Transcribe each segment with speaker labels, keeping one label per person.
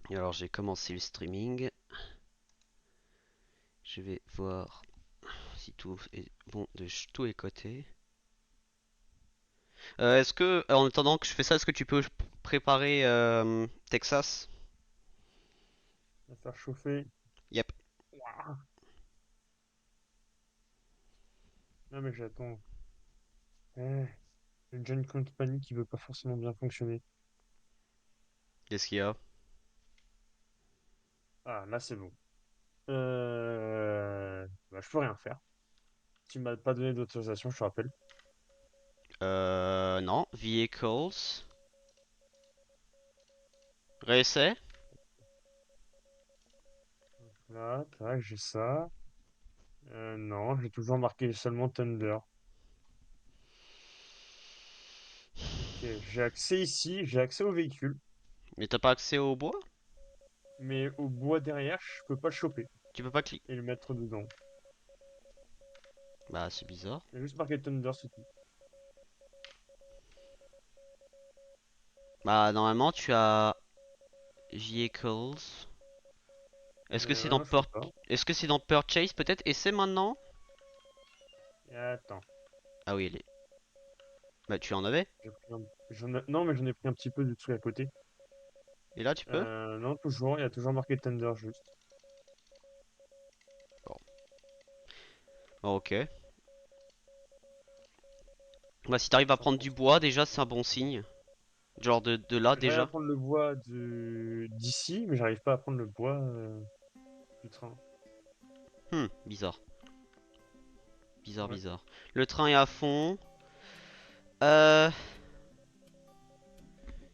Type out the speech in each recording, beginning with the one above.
Speaker 1: Et alors j'ai commencé le streaming. Je vais voir si tout est bon de tous les côtés. Est-ce que, en attendant que je fais ça, est-ce que tu peux préparer Texas?
Speaker 2: On va faire chauffer.
Speaker 1: Yep.
Speaker 2: Ouah. Non mais j'attends. J'ai déjà une compagnie qui veut pas forcément bien fonctionner.
Speaker 1: Qu'est-ce qu'il y a?
Speaker 2: Ah, là c'est bon. Bah, je peux rien faire. Tu m'as pas donné d'autorisation, je te rappelle.
Speaker 1: Non. Vehicles. Réessai.
Speaker 2: Là, tac, j'ai ça. Non, j'ai toujours marqué seulement Thunder. Ok, j'ai accès ici, j'ai accès au véhicule,
Speaker 1: Mais t'as pas accès au bois?
Speaker 2: mais au bois derrière, je peux pas le choper
Speaker 1: Tu peux pas cliquer.
Speaker 2: et le mettre dedans.
Speaker 1: Bah c'est bizarre.
Speaker 2: Il y a juste marqué Thunder, c'est tout.
Speaker 1: Bah normalement tu as Vehicles. Est-ce que
Speaker 2: Mais
Speaker 1: c'est
Speaker 2: ouais,
Speaker 1: dans
Speaker 2: non, je peux pas.
Speaker 1: Est-ce que c'est dans Purchase peut-être? Et c'est maintenant?
Speaker 2: Et attends,
Speaker 1: Ah oui, elle est. Bah tu en avais?
Speaker 2: non, mais j'en ai pris un petit peu du truc à côté.
Speaker 1: Et là tu peux?
Speaker 2: Non, toujours, il y a toujours marqué Thunder juste.
Speaker 1: Bon. Oh, ok. Bah si t'arrives à prendre du
Speaker 2: 100%.
Speaker 1: bois déjà c'est un bon signe. Genre de là
Speaker 2: J'arrive à
Speaker 1: déjà.
Speaker 2: prendre le bois d'ici, mais j'arrive pas à prendre le bois du train.
Speaker 1: Bizarre. Bizarre,
Speaker 2: Ouais.
Speaker 1: bizarre. Le train est à fond. Euh...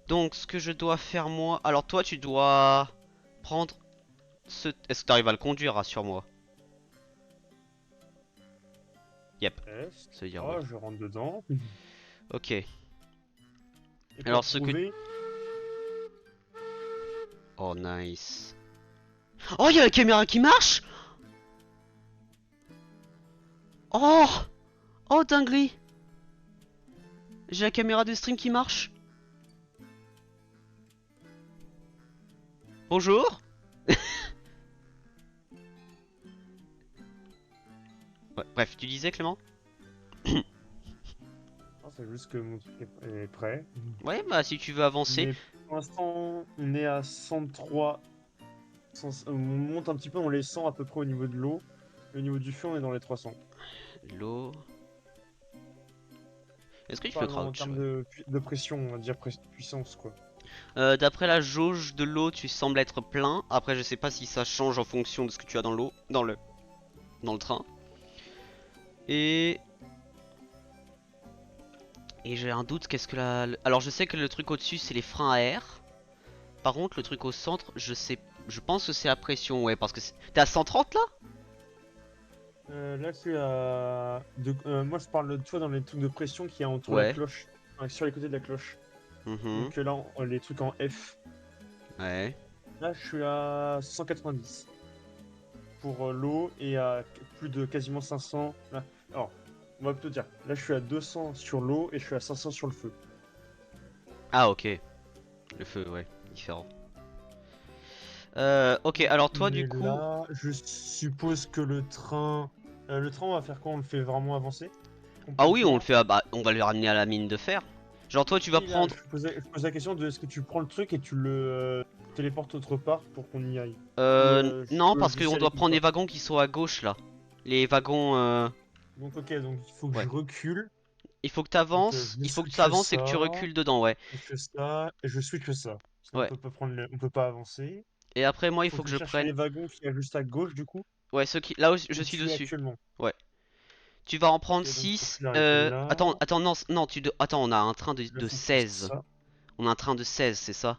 Speaker 1: Donc ce que je dois faire moi... Alors toi tu dois prendre ce... Est-ce que t'arrives à le conduire, rassure-moi. Yep.
Speaker 2: Est.
Speaker 1: Ça veut dire oui.
Speaker 2: Oh, je rentre dedans.
Speaker 1: Ok.
Speaker 2: Et pour
Speaker 1: Alors ce que...
Speaker 2: prouver,
Speaker 1: Oh nice. Oh il y a la caméra qui marche. Oh. Oh dinguerie. J'ai la caméra de stream qui marche. Bonjour. Ouais, bref, tu disais Clément?
Speaker 2: non, c'est juste que mon truc est prêt.
Speaker 1: Ouais, bah si tu veux avancer.
Speaker 2: Mais pour l'instant, on est à 103. On monte un petit peu dans les 100 à peu près au niveau de l'eau. Et au niveau du feu, on est dans les 300.
Speaker 1: L'eau. Est-ce que tu peux
Speaker 2: Enfin, non, en
Speaker 1: crouch?
Speaker 2: termes
Speaker 1: Ouais.
Speaker 2: de pression, on va dire puissance, quoi.
Speaker 1: D'après la jauge de l'eau, tu sembles être plein. Après, je sais pas si ça change en fonction de ce que tu as dans l'eau, dans le train. Et j'ai un doute. Qu'est-ce que la Alors, je sais que le truc au-dessus, c'est les freins à air. Par contre, le truc au centre, je sais, je pense que c'est la pression, ouais, parce que t'es à 130 là?
Speaker 2: Là, je suis à. Moi, je parle, tu vois, dans les trucs de pression qu'il y a entre la
Speaker 1: Ouais.
Speaker 2: cloche, sur les côtés de la cloche.
Speaker 1: Mhm.
Speaker 2: Donc là, les trucs en F.
Speaker 1: Ouais.
Speaker 2: Là, je suis à 190 pour l'eau et à plus de quasiment 500. Là. Alors, on va plutôt dire, là, je suis à 200 sur l'eau et je suis à 500 sur le feu.
Speaker 1: Ah, ok. Le feu, ouais, différent. Ok,
Speaker 2: Donc,
Speaker 1: alors toi,
Speaker 2: on
Speaker 1: du
Speaker 2: est
Speaker 1: coup.
Speaker 2: là. Je suppose que le train, on va faire quoi? On le fait vraiment avancer
Speaker 1: Ah oui, on le
Speaker 2: complètement.
Speaker 1: fait. Bah, on va le ramener à la mine de fer. Genre, toi, tu vas
Speaker 2: Oui, là,
Speaker 1: prendre.
Speaker 2: je pose la question de est-ce que tu prends le truc et tu le téléportes autre part pour qu'on y aille? Ou je
Speaker 1: Non,
Speaker 2: peux
Speaker 1: parce
Speaker 2: juste
Speaker 1: qu'on
Speaker 2: y aller
Speaker 1: doit
Speaker 2: comme
Speaker 1: prendre
Speaker 2: ça?
Speaker 1: les wagons qui sont à gauche là. Les wagons.
Speaker 2: Donc, ok, donc il faut que je
Speaker 1: Ouais.
Speaker 2: recule.
Speaker 1: Il faut que tu
Speaker 2: Donc,
Speaker 1: avances.
Speaker 2: je
Speaker 1: Il faut que tu
Speaker 2: switch
Speaker 1: avances et que tu
Speaker 2: ça,
Speaker 1: recules dedans, ouais.
Speaker 2: switch ça, et je switch ça. Sinon,
Speaker 1: Ouais.
Speaker 2: on peut pas avancer.
Speaker 1: Et après, moi, il
Speaker 2: Faut
Speaker 1: faut
Speaker 2: que
Speaker 1: que
Speaker 2: j'aille
Speaker 1: je
Speaker 2: chercher
Speaker 1: prenne.
Speaker 2: les wagons qui y a juste à gauche, du coup,
Speaker 1: Ouais, là où je
Speaker 2: où
Speaker 1: suis
Speaker 2: tu es
Speaker 1: dessus.
Speaker 2: actuellement.
Speaker 1: Ouais. Tu vas en prendre
Speaker 2: Ok, donc faut que
Speaker 1: 6.
Speaker 2: j'arrive là.
Speaker 1: Attends, non, non, attends, on a un train
Speaker 2: Là,
Speaker 1: de
Speaker 2: faut que je fasse
Speaker 1: 16.
Speaker 2: ça.
Speaker 1: On a un train de 16, c'est ça?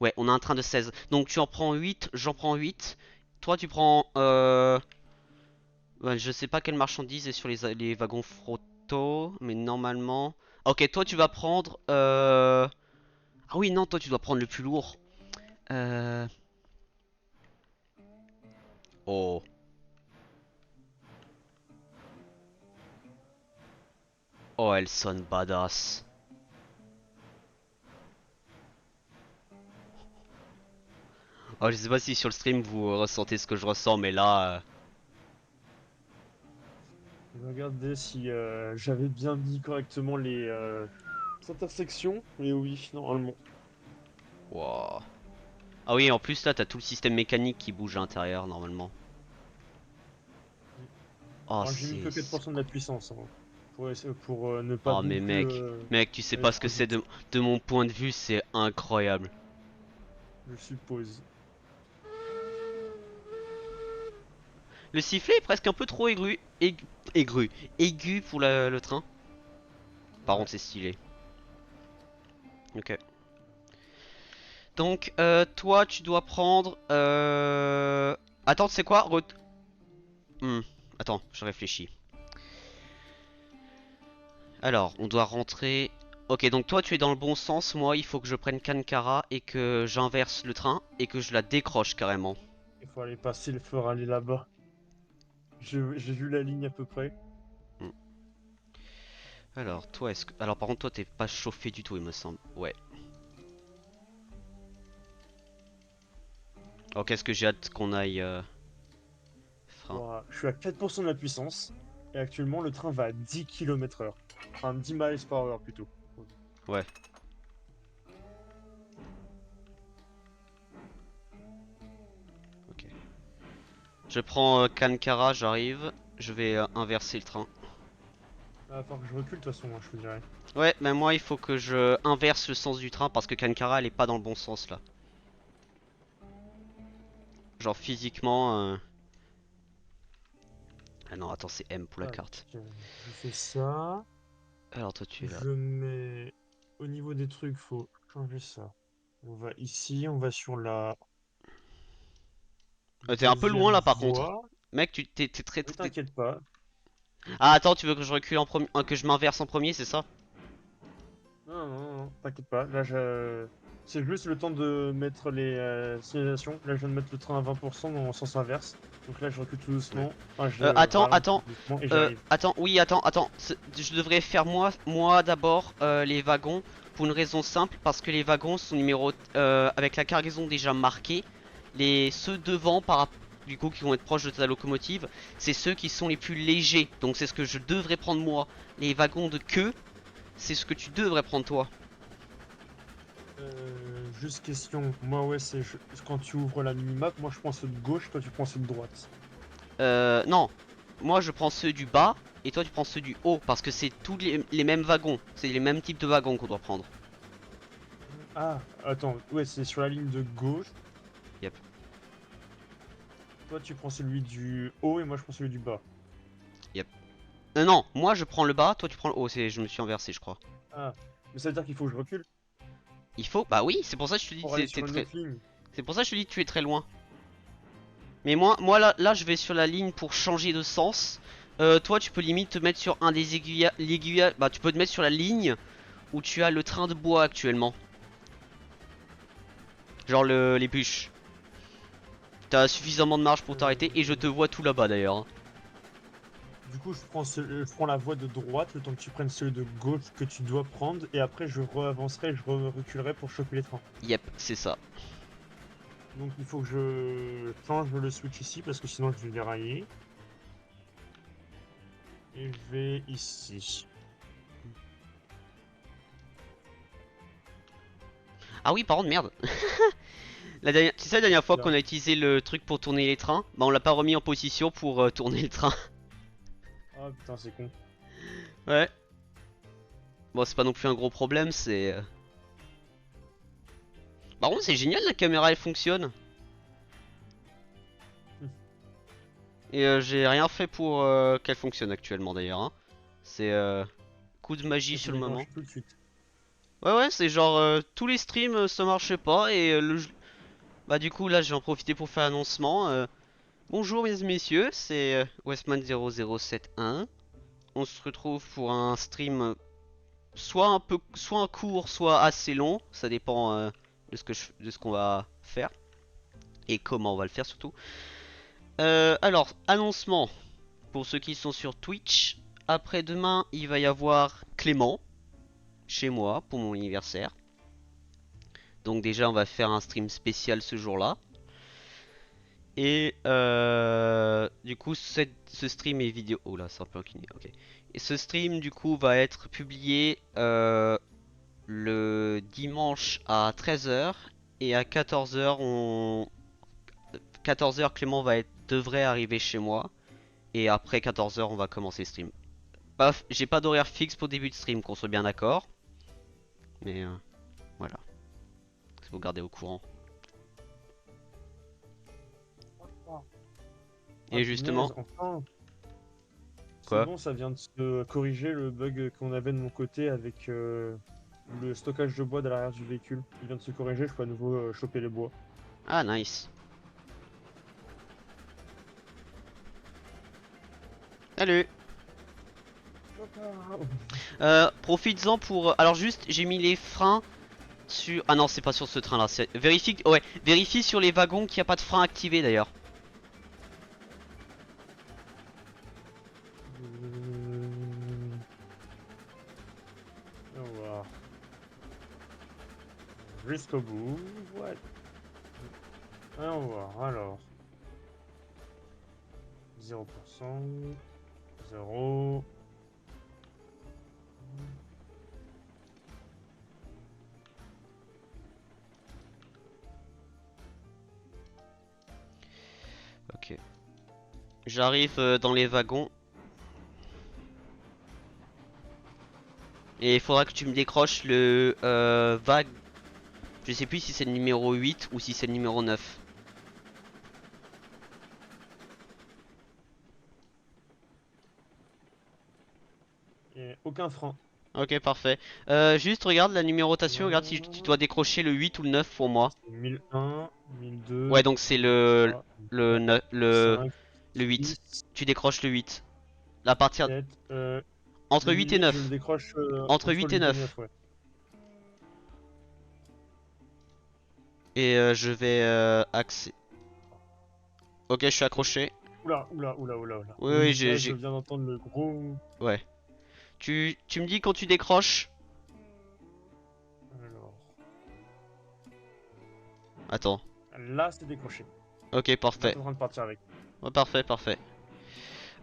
Speaker 1: Ouais, on a un train de 16. Donc tu en prends 8, j'en prends 8. Toi, tu prends. Ouais, je sais pas quelle marchandise est sur les wagons Frotto, mais normalement. Ok, toi, tu vas prendre. Ah oui, non, toi, tu dois prendre le plus lourd. Euh... Oh. Oh, elle sonne badass. Oh, je sais pas si sur le stream vous ressentez ce que je ressens, mais là,
Speaker 2: Je vais regarder si j'avais bien mis correctement les intersections. Mais oui, normalement.
Speaker 1: wow. Ah oui, en plus là, t'as tout le système mécanique qui bouge à l'intérieur normalement. Oh,
Speaker 2: Alors j'ai mis que 4% de la puissance, hein, pour ne pas
Speaker 1: Oh,
Speaker 2: non
Speaker 1: mais
Speaker 2: plus
Speaker 1: mec, tu sais
Speaker 2: aller
Speaker 1: pas ce que
Speaker 2: trop
Speaker 1: c'est
Speaker 2: vite,
Speaker 1: de mon point de vue, c'est incroyable.
Speaker 2: je suppose.
Speaker 1: Le sifflet est presque un peu trop aigu pour le train. Par
Speaker 2: Ouais.
Speaker 1: contre, c'est stylé. Ok. Donc, toi, tu dois prendre. Attends, c'est quoi? Hmm, Attends, je réfléchis. Alors, on doit rentrer. Ok, donc toi, tu es dans le bon sens. Moi, il faut que je prenne Kankara et que j'inverse le train et que je la décroche carrément.
Speaker 2: Il faut aller passer le feu aller là-bas. J'ai vu la ligne à peu près.
Speaker 1: Hmm. Alors, toi, est-ce que. Alors, par contre, toi, t'es pas chauffé du tout, il me semble. Ouais. Alors, qu'est-ce que j'ai hâte qu'on aille. Frein.
Speaker 2: Voilà. Je suis à 4% de la puissance. Et actuellement, le train va à 10 km/h. Enfin, 10 miles par heure plutôt.
Speaker 1: Ouais. Ok. Je prends Kankara, j'arrive. Je vais inverser le train.
Speaker 2: Ah, faut que je recule de toute façon, moi, je te dirais.
Speaker 1: Ouais, mais moi, il faut que je inverse le sens du train parce que Kankara, elle est pas dans le bon sens là. Genre, physiquement. Ah non, attends, c'est M pour la
Speaker 2: Tac,
Speaker 1: carte.
Speaker 2: je fais ça.
Speaker 1: Alors, toi, tu es là.
Speaker 2: Je mets au niveau des trucs, faut changer ça. On va ici, on va sur la
Speaker 1: T'es un peu loin
Speaker 2: deuxième
Speaker 1: là par contre.
Speaker 2: voie.
Speaker 1: Mec, t'es très,
Speaker 2: Ne t'inquiète pas.
Speaker 1: Ah, attends, tu veux que je recule en premier, que je m'inverse en premier, c'est ça?
Speaker 2: Non, non, non, t'inquiète pas. Là, c'est juste le temps de mettre les signalisations. Là, je viens de mettre le train à 20% dans le sens inverse. Donc là, je recule tout
Speaker 1: Ouais.
Speaker 2: doucement. Enfin, je
Speaker 1: Attends,
Speaker 2: ralentis
Speaker 1: attends,
Speaker 2: tout doucement et j'arrive.
Speaker 1: oui, attends. Je devrais faire moi d'abord les wagons pour une raison simple, parce que les wagons sont numéros avec la cargaison déjà marquée. Ceux devant, du coup, qui vont être proches de ta locomotive, c'est ceux qui sont les plus légers. Donc c'est ce que je devrais prendre moi. Les wagons de queue, c'est ce que tu devrais prendre toi.
Speaker 2: Juste question. Moi, ouais, quand tu ouvres la minimap, moi, je prends ceux de gauche, toi, tu prends ceux de droite.
Speaker 1: Non, moi je prends ceux du bas et toi tu prends ceux du haut parce que c'est tous les mêmes wagons, c'est les mêmes types de wagons qu'on doit prendre.
Speaker 2: Ah, attends. Ouais, c'est sur la ligne de gauche.
Speaker 1: Yep.
Speaker 2: Toi, tu prends celui du haut et moi, je prends celui du bas.
Speaker 1: Yep. Non, moi je prends le bas, toi tu prends le haut, je me suis inversé je crois.
Speaker 2: Ah, mais ça veut dire qu'il faut que je recule
Speaker 1: Il faut, bah oui, c'est pour ça que je te dis
Speaker 2: pour
Speaker 1: que
Speaker 2: aller sur une autre ligne.
Speaker 1: c'est pour ça que je te dis que tu es très loin. Mais moi là je vais sur la ligne pour changer de sens. Toi tu peux limite te mettre sur un des l'aiguillage, bah tu peux te mettre sur la ligne où tu as le train de bois actuellement. Genre les bûches. T'as suffisamment de marge pour t'arrêter et je
Speaker 2: Euh,
Speaker 1: te vois tout là-bas d'ailleurs, hein.
Speaker 2: Du coup, je prends la voie de droite, le temps que tu prennes celui de gauche que tu dois prendre, et après je re-avancerai, reculerai pour choper les trains.
Speaker 1: Yep, c'est ça.
Speaker 2: Donc il faut que je change le switch ici, parce que sinon je vais dérailler. Et je vais ici.
Speaker 1: Ah oui, par contre, merde. Tu sais, la dernière fois qu'on
Speaker 2: Là.
Speaker 1: a utilisé le truc pour tourner les trains, bah on l'a pas remis en position pour tourner le train.
Speaker 2: Ah putain, c'est con.
Speaker 1: Ouais. Bon, c'est pas non plus un gros problème, c'est. Par contre, c'est génial, la caméra elle fonctionne.
Speaker 2: Hmm.
Speaker 1: Et j'ai rien fait pour qu'elle fonctionne actuellement d'ailleurs, hein. C'est coup de magie
Speaker 2: Ça s'est
Speaker 1: sur le moment.
Speaker 2: déclenché tout de suite.
Speaker 1: Ouais, c'est genre tous les streams ça marchait pas et bah du coup là je vais en profiter pour faire l'annoncement. Bonjour mesdames et messieurs, c'est Westman0071. On se retrouve pour un stream soit un court, soit assez long. Ça dépend de ce qu'on va faire et comment on va le faire surtout. Alors, annoncement pour ceux qui sont sur Twitch. Après-demain, il va y avoir Clément chez moi pour mon anniversaire. Donc déjà, on va faire un stream spécial ce jour-là. Et du coup, ce stream et vidéo. Oh là, c'est un peu incliné. Ok. Et ce stream, du coup, va être publié le dimanche à 13 h. Et à 14 h, 14 h, Clément devrait arriver chez moi. Et après 14 h, on va commencer le stream. Paf, j'ai pas d'horaire fixe pour début de stream, qu'on soit bien d'accord. Mais voilà, faut vous garder au courant.
Speaker 2: Ah
Speaker 1: Et
Speaker 2: punaise,
Speaker 1: justement,
Speaker 2: enfin! C'est
Speaker 1: quoi?
Speaker 2: bon, ça vient de se corriger le bug qu'on avait de mon côté avec le stockage de bois de l'arrière du véhicule. Il vient de se corriger, je peux à nouveau choper les bois.
Speaker 1: Ah, nice. Salut. Profites-en pour. Alors juste, j'ai mis les freins sur. Ah non, c'est pas sur ce train-là. Vérifie. Ouais, vérifie sur les wagons qu'il n'y a pas de frein activé d'ailleurs.
Speaker 2: On va voir. Jusqu'au bout. Ouais. On va voir. Alors. 0%. 0.
Speaker 1: Ok. J'arrive dans les wagons. Et il faudra que tu me décroches le vague. Je sais plus si c'est le numéro 8 ou si c'est le numéro 9.
Speaker 2: Et aucun frein.
Speaker 1: Ok, parfait. Juste regarde la numérotation, regarde si tu dois décrocher le 8 ou le 9 pour moi.
Speaker 2: C'est 1001,
Speaker 1: Ouais,
Speaker 2: 1002,
Speaker 1: donc c'est
Speaker 2: 1003,
Speaker 1: le,
Speaker 2: 1004,
Speaker 1: neuf-
Speaker 2: cinq,
Speaker 1: le 8.
Speaker 2: 6,
Speaker 1: Tu décroches le 8. À partir
Speaker 2: 7.
Speaker 1: entre
Speaker 2: Le
Speaker 1: 8 et
Speaker 2: 8, je le
Speaker 1: 9.
Speaker 2: décroche
Speaker 1: Entre
Speaker 2: entre
Speaker 1: 8
Speaker 2: le
Speaker 1: et
Speaker 2: 8 et
Speaker 1: 9.
Speaker 2: 9, ouais.
Speaker 1: Et je vais Ok, je suis accroché.
Speaker 2: Oula, oula, oula, oula, oula.
Speaker 1: Oui, oui,
Speaker 2: Oui, là, je viens d'entendre le gros.
Speaker 1: Ouais. Tu me dis quand tu décroches.
Speaker 2: Alors,
Speaker 1: Attends.
Speaker 2: là, c'est décroché.
Speaker 1: Ok,
Speaker 2: Là,
Speaker 1: parfait.
Speaker 2: t'es en train de partir avec.
Speaker 1: Ouais, parfait, parfait.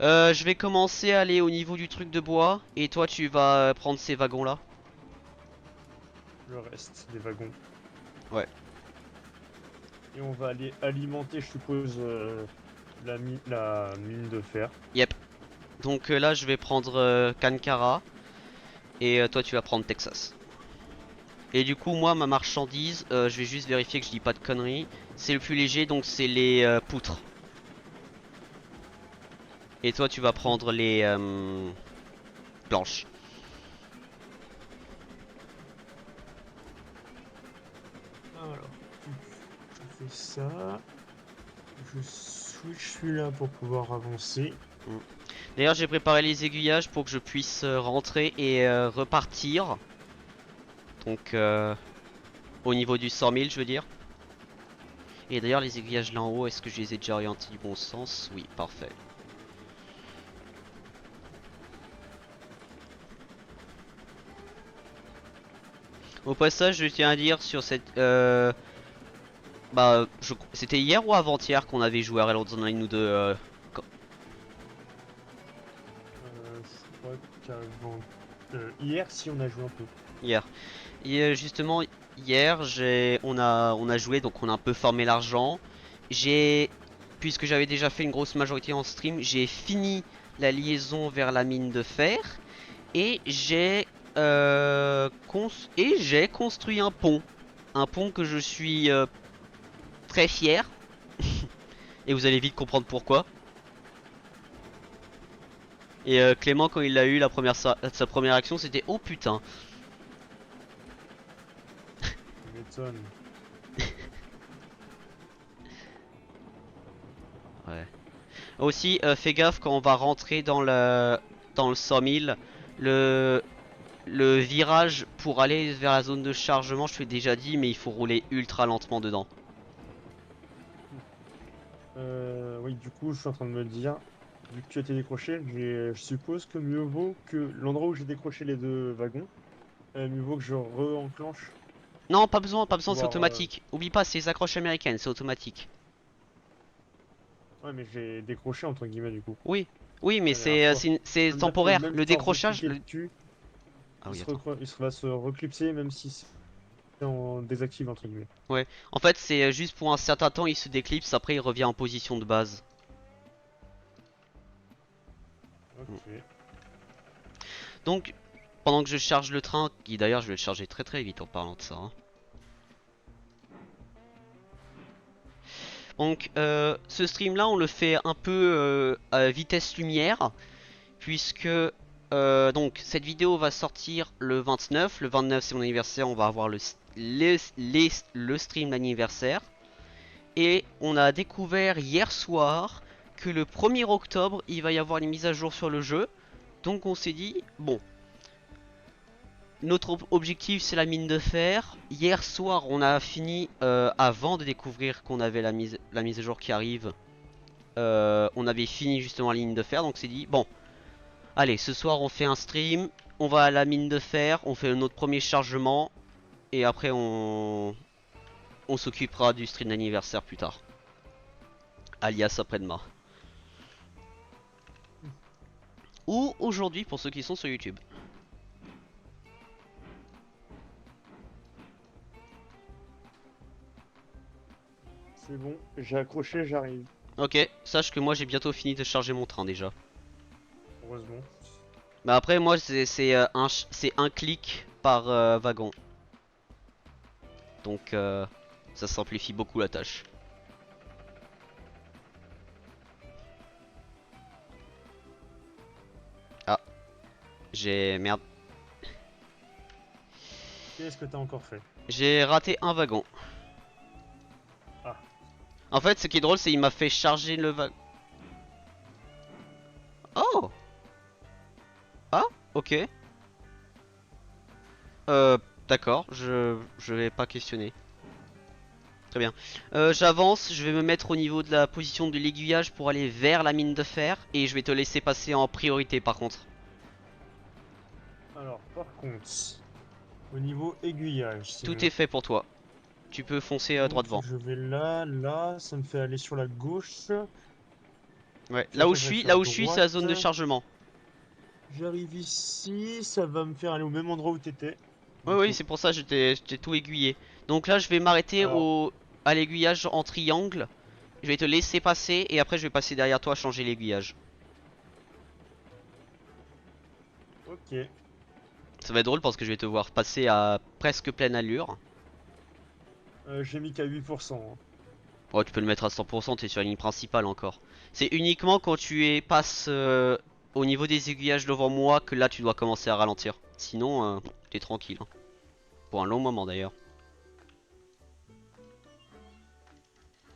Speaker 1: Je vais commencer à aller au niveau du truc de bois. Et toi, tu vas prendre ces wagons-là.
Speaker 2: Le reste des wagons.
Speaker 1: Ouais.
Speaker 2: Et on va aller alimenter, je suppose, la mine de fer.
Speaker 1: Yep. Donc là, je vais prendre Kankara. Et toi, tu vas prendre Texas. Et du coup, moi, ma marchandise, je vais juste vérifier que je dis pas de conneries. C'est le plus léger, donc c'est les poutres. Et toi, tu vas prendre les planches.
Speaker 2: Alors, je fais ça. Je switch celui-là pour pouvoir avancer.
Speaker 1: Mm. D'ailleurs, j'ai préparé les aiguillages pour que je puisse rentrer et repartir. Donc, au niveau du 100 000, je veux dire. Et d'ailleurs, les aiguillages là en haut, est-ce que je les ai déjà orientés du bon sens? Oui, parfait. Au passage, je tiens à dire sur cette... bah, c'était hier ou avant-hier qu'on avait joué à Red Online nous deux
Speaker 2: Je crois qu'avant. Hier, si on a joué un peu.
Speaker 1: hier. Et justement, hier, on a joué, donc on a un peu formé l'argent. Puisque j'avais déjà fait une grosse majorité en stream, j'ai fini la liaison vers la mine de fer. Et j'ai construit un pont. Un pont que je suis très fier. Et vous allez vite comprendre pourquoi. Et Clément, quand il l'a eu, sa première action, c'était oh putain.
Speaker 2: Tu m'étonnes.
Speaker 1: Ouais. Aussi, fais gaffe quand on va rentrer dans le 100 000. Le, le virage pour aller vers la zone de chargement, je t'ai déjà dit, mais il faut rouler ultra lentement dedans.
Speaker 2: Oui, du coup, je suis en train de me dire, vu que tu as été décroché, je suppose que mieux vaut que l'endroit où j'ai décroché les deux wagons, mieux vaut que je re-enclenche
Speaker 1: Non, pas
Speaker 2: pour
Speaker 1: besoin, c'est
Speaker 2: pouvoir.
Speaker 1: automatique. Oublie pas, c'est les accroches américaines, c'est automatique.
Speaker 2: Ouais, mais j'ai décroché entre guillemets du coup,
Speaker 1: Oui, oui, mais
Speaker 2: la dernière fois.
Speaker 1: c'est
Speaker 2: Ça veut dire que
Speaker 1: temporaire.
Speaker 2: même
Speaker 1: Le
Speaker 2: si on veut
Speaker 1: décrochage.
Speaker 2: cliquer dessus,
Speaker 1: Ah oui, attends.
Speaker 2: va se reclipser même si c'est en désactive entre guillemets.
Speaker 1: Ouais. En fait, c'est juste pour un certain temps, il se déclipse. Après, il revient en position de base. Mm.
Speaker 2: Ok.
Speaker 1: Donc, pendant que je charge le train, qui d'ailleurs, je vais le charger très très vite en parlant de ça, hein. Donc, ce stream là, on le fait un peu à vitesse lumière, puisque donc cette vidéo va sortir le 29. Le 29, c'est mon anniversaire, on va avoir le stream d'anniversaire. Et on a découvert hier soir que le 1er octobre, il va y avoir une mise à jour sur le jeu. Donc on s'est dit, bon, notre objectif c'est la mine de fer. Hier soir, on a fini, avant de découvrir qu'on avait la mise à jour qui arrive. On avait fini justement la ligne de fer, donc on s'est dit, bon, allez, ce soir on fait un stream, on va à la mine de fer, on fait notre premier chargement, et après on s'occupera du stream d'anniversaire plus tard. Alias après-demain. Ou aujourd'hui pour ceux qui sont sur YouTube.
Speaker 2: C'est bon, j'ai accroché, j'arrive.
Speaker 1: Ok, sache que moi j'ai bientôt fini de charger mon train déjà.
Speaker 2: Heureusement.
Speaker 1: Bah après moi c'est un clic par wagon. Donc ça simplifie beaucoup la tâche. Ah, merde.
Speaker 2: Qu'est-ce que t'as encore fait?
Speaker 1: J'ai raté un wagon.
Speaker 2: Ah,
Speaker 1: En fait, ce qui est drôle, c'est qu'il m'a fait charger le wagon. Oh! Ah, ok. Euh, d'accord, je vais pas questionner. Très bien. J'avance, je vais me mettre au niveau de la position de l'aiguillage pour aller vers la mine de fer. Et je vais te laisser passer en priorité par contre.
Speaker 2: alors par contre, au niveau aiguillage, c'est
Speaker 1: Tout
Speaker 2: bon.
Speaker 1: est fait pour toi. Tu peux foncer droit
Speaker 2: Donc
Speaker 1: devant.
Speaker 2: je vais là, ça me fait aller sur la gauche.
Speaker 1: Ouais,
Speaker 2: Puis après, je vais aller sur
Speaker 1: là
Speaker 2: la
Speaker 1: où je suis, c'est la
Speaker 2: droite.
Speaker 1: zone de chargement.
Speaker 2: J'arrive ici, ça va me faire aller au même endroit où t'étais.
Speaker 1: Oui,
Speaker 2: Du
Speaker 1: oui,
Speaker 2: coup.
Speaker 1: c'est pour ça que j'étais tout aiguillé. Donc là, je vais m'arrêter
Speaker 2: Alors,
Speaker 1: à l'aiguillage en triangle. Je vais te laisser passer et après, je vais passer derrière toi changer l'aiguillage.
Speaker 2: ok.
Speaker 1: Ça va être drôle parce que je vais te voir passer à presque pleine allure.
Speaker 2: J'ai mis qu'à 8%, hein.
Speaker 1: Oh, tu peux le mettre à 100%, t'es sur la ligne principale encore. C'est uniquement quand passes au niveau des aiguillages devant moi que là tu dois commencer à ralentir. Sinon, t'es tranquille, hein. Pour un long moment d'ailleurs.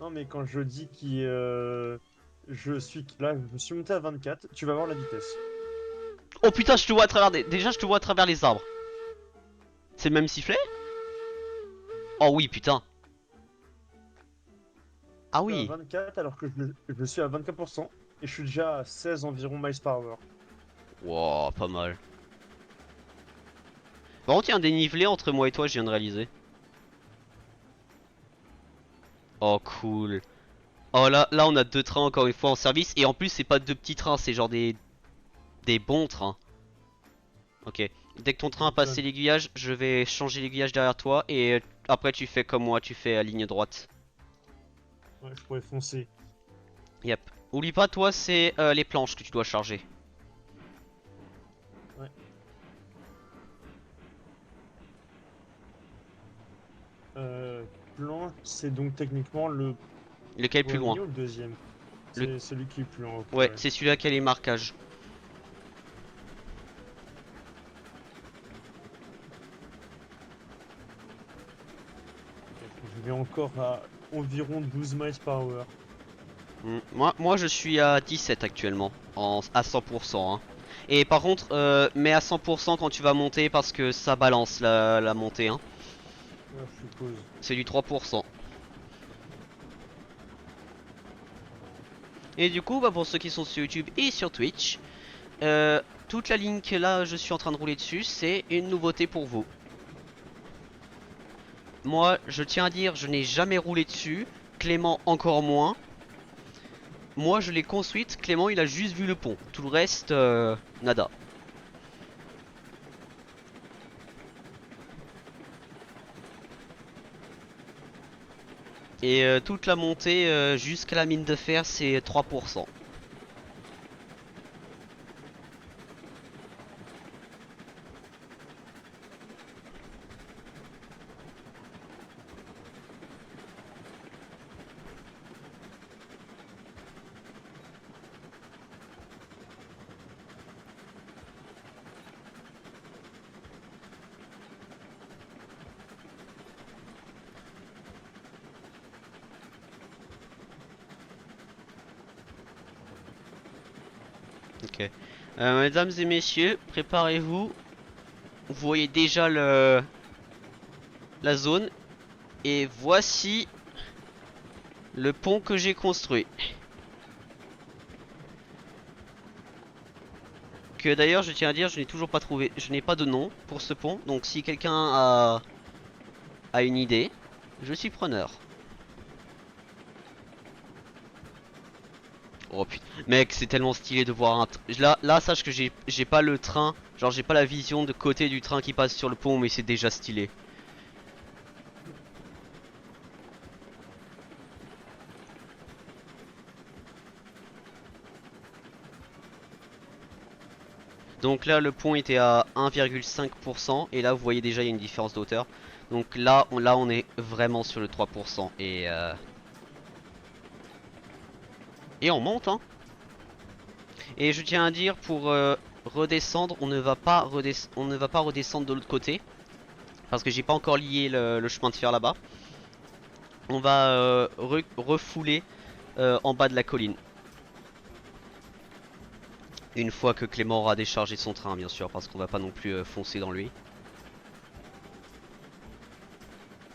Speaker 2: Non, mais quand je dis que je suis là, je me suis monté à 24, tu vas voir la vitesse.
Speaker 1: Oh putain, je te vois à travers déjà je te vois à travers les arbres. C'est le même sifflet? Oh oui, putain. Ah
Speaker 2: Je suis à
Speaker 1: oui.
Speaker 2: 24 alors que je suis à 24% et je suis déjà à 16 environ miles par heure.
Speaker 1: Wow, pas mal. Par contre, il y a un dénivelé entre moi et toi, je viens de réaliser. Oh cool. Oh là on a deux trains encore une fois en service. Et en plus, c'est pas deux petits trains, c'est genre des bons trains. Ok. Dès que ton
Speaker 2: Tu
Speaker 1: train a passé
Speaker 2: m'étonnes.
Speaker 1: l'aiguillage, je vais changer l'aiguillage derrière toi. Et après, tu fais comme moi, tu fais la ligne droite.
Speaker 2: Ouais, je pourrais foncer.
Speaker 1: Yep. Oublie pas, toi, c'est les planches que tu dois charger.
Speaker 2: Ouais. Euh, Planche, c'est donc techniquement le
Speaker 1: Lequel est plus loin?
Speaker 2: premier ou le deuxième?
Speaker 1: Le...
Speaker 2: C'est celui qui est plus en haut.
Speaker 1: Ouais,
Speaker 2: Ouais.
Speaker 1: c'est celui-là qui a les marquages.
Speaker 2: Je vais encore à environ 12 miles par heure.
Speaker 1: Moi, je suis à 17 actuellement, à 100%, hein. Et par contre, mets à 100% quand tu vas monter parce que ça balance la montée, hein.
Speaker 2: Ouais, je suppose.
Speaker 1: C'est du 3%. Et du coup, bah, pour ceux qui sont sur YouTube et sur Twitch, toute la ligne que là je suis en train de rouler dessus, c'est une nouveauté pour vous. Moi, je tiens à dire, je n'ai jamais roulé dessus. Clément encore moins. moi je l'ai construite, Clément il a juste vu le pont. Tout le reste, nada. Et toute la montée jusqu'à la mine de fer, c'est 3%. Ok. Mesdames et messieurs, préparez-vous. Vous voyez déjà la zone. Et voici le pont que j'ai construit. Que d'ailleurs, je tiens à dire, je n'ai toujours pas trouvé, je n'ai pas de nom pour ce pont. Donc si quelqu'un a une idée, je suis preneur. Oh putain, mec, c'est tellement stylé de voir un. Là, sache que j'ai pas le train, genre j'ai pas la vision de côté du train qui passe sur le pont, mais c'est déjà stylé. Donc là, le pont était à 1,5% et là, vous voyez déjà il y a une différence de hauteur. Donc là, on est vraiment sur le 3% et on monte, hein. Et je tiens à dire pour redescendre, on ne va pas redescendre de l'autre côté parce que j'ai pas encore lié le chemin de fer là-bas. On va refouler en bas de la colline. Une fois que Clément aura déchargé son train, bien sûr, parce qu'on va pas non plus foncer dans lui.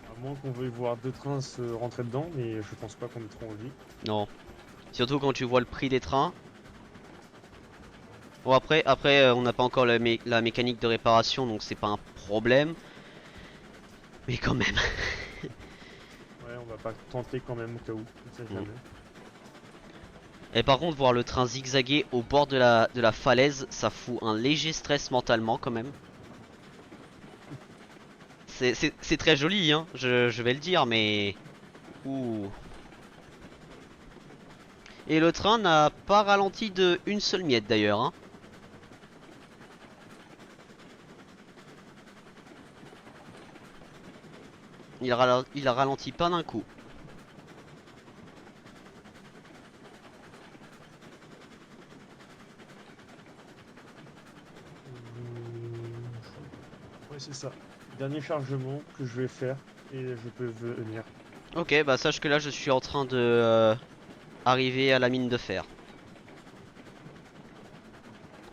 Speaker 2: À moins qu'on veuille voir deux trains se rentrer dedans, mais je pense pas qu'on ait trop envie.
Speaker 1: Non. Surtout quand tu vois le prix des trains. Bon après on n'a pas encore la mécanique de réparation, donc c'est pas un problème. Mais quand même.
Speaker 2: Ouais, on va pas tenter quand même au cas où, on sait jamais.
Speaker 1: Et par contre, voir le train zigzaguer au bord de la falaise, ça fout un léger stress mentalement quand même. C'est très joli, hein, je vais le dire, mais... Ouh. Et le train n'a pas ralenti de une seule miette d'ailleurs, hein. Il a ralenti pas d'un coup.
Speaker 2: Ouais, c'est ça. Dernier chargement que je vais faire et je peux venir.
Speaker 1: Ok, bah sache que là je suis en train de arriver à la mine de fer.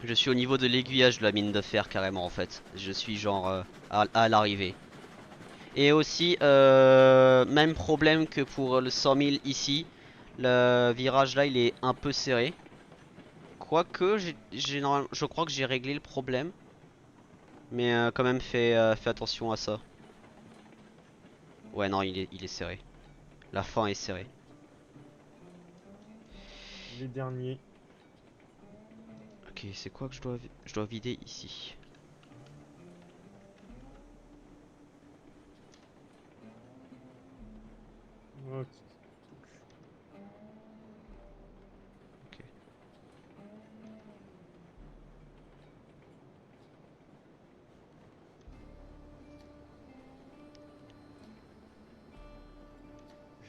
Speaker 1: Je suis au niveau de l'aiguillage de la mine de fer carrément en fait. Je suis genre à l'arrivée. Et aussi, même problème que pour le 100 000 ici. Le virage là il est un peu serré. Quoique, je crois que j'ai réglé le problème. Mais quand même fais attention à ça. Ouais non il est serré. La fin est serrée.
Speaker 2: Les derniers.
Speaker 1: Ok, c'est quoi que je dois vider ici?
Speaker 2: Ok.
Speaker 1: Ok.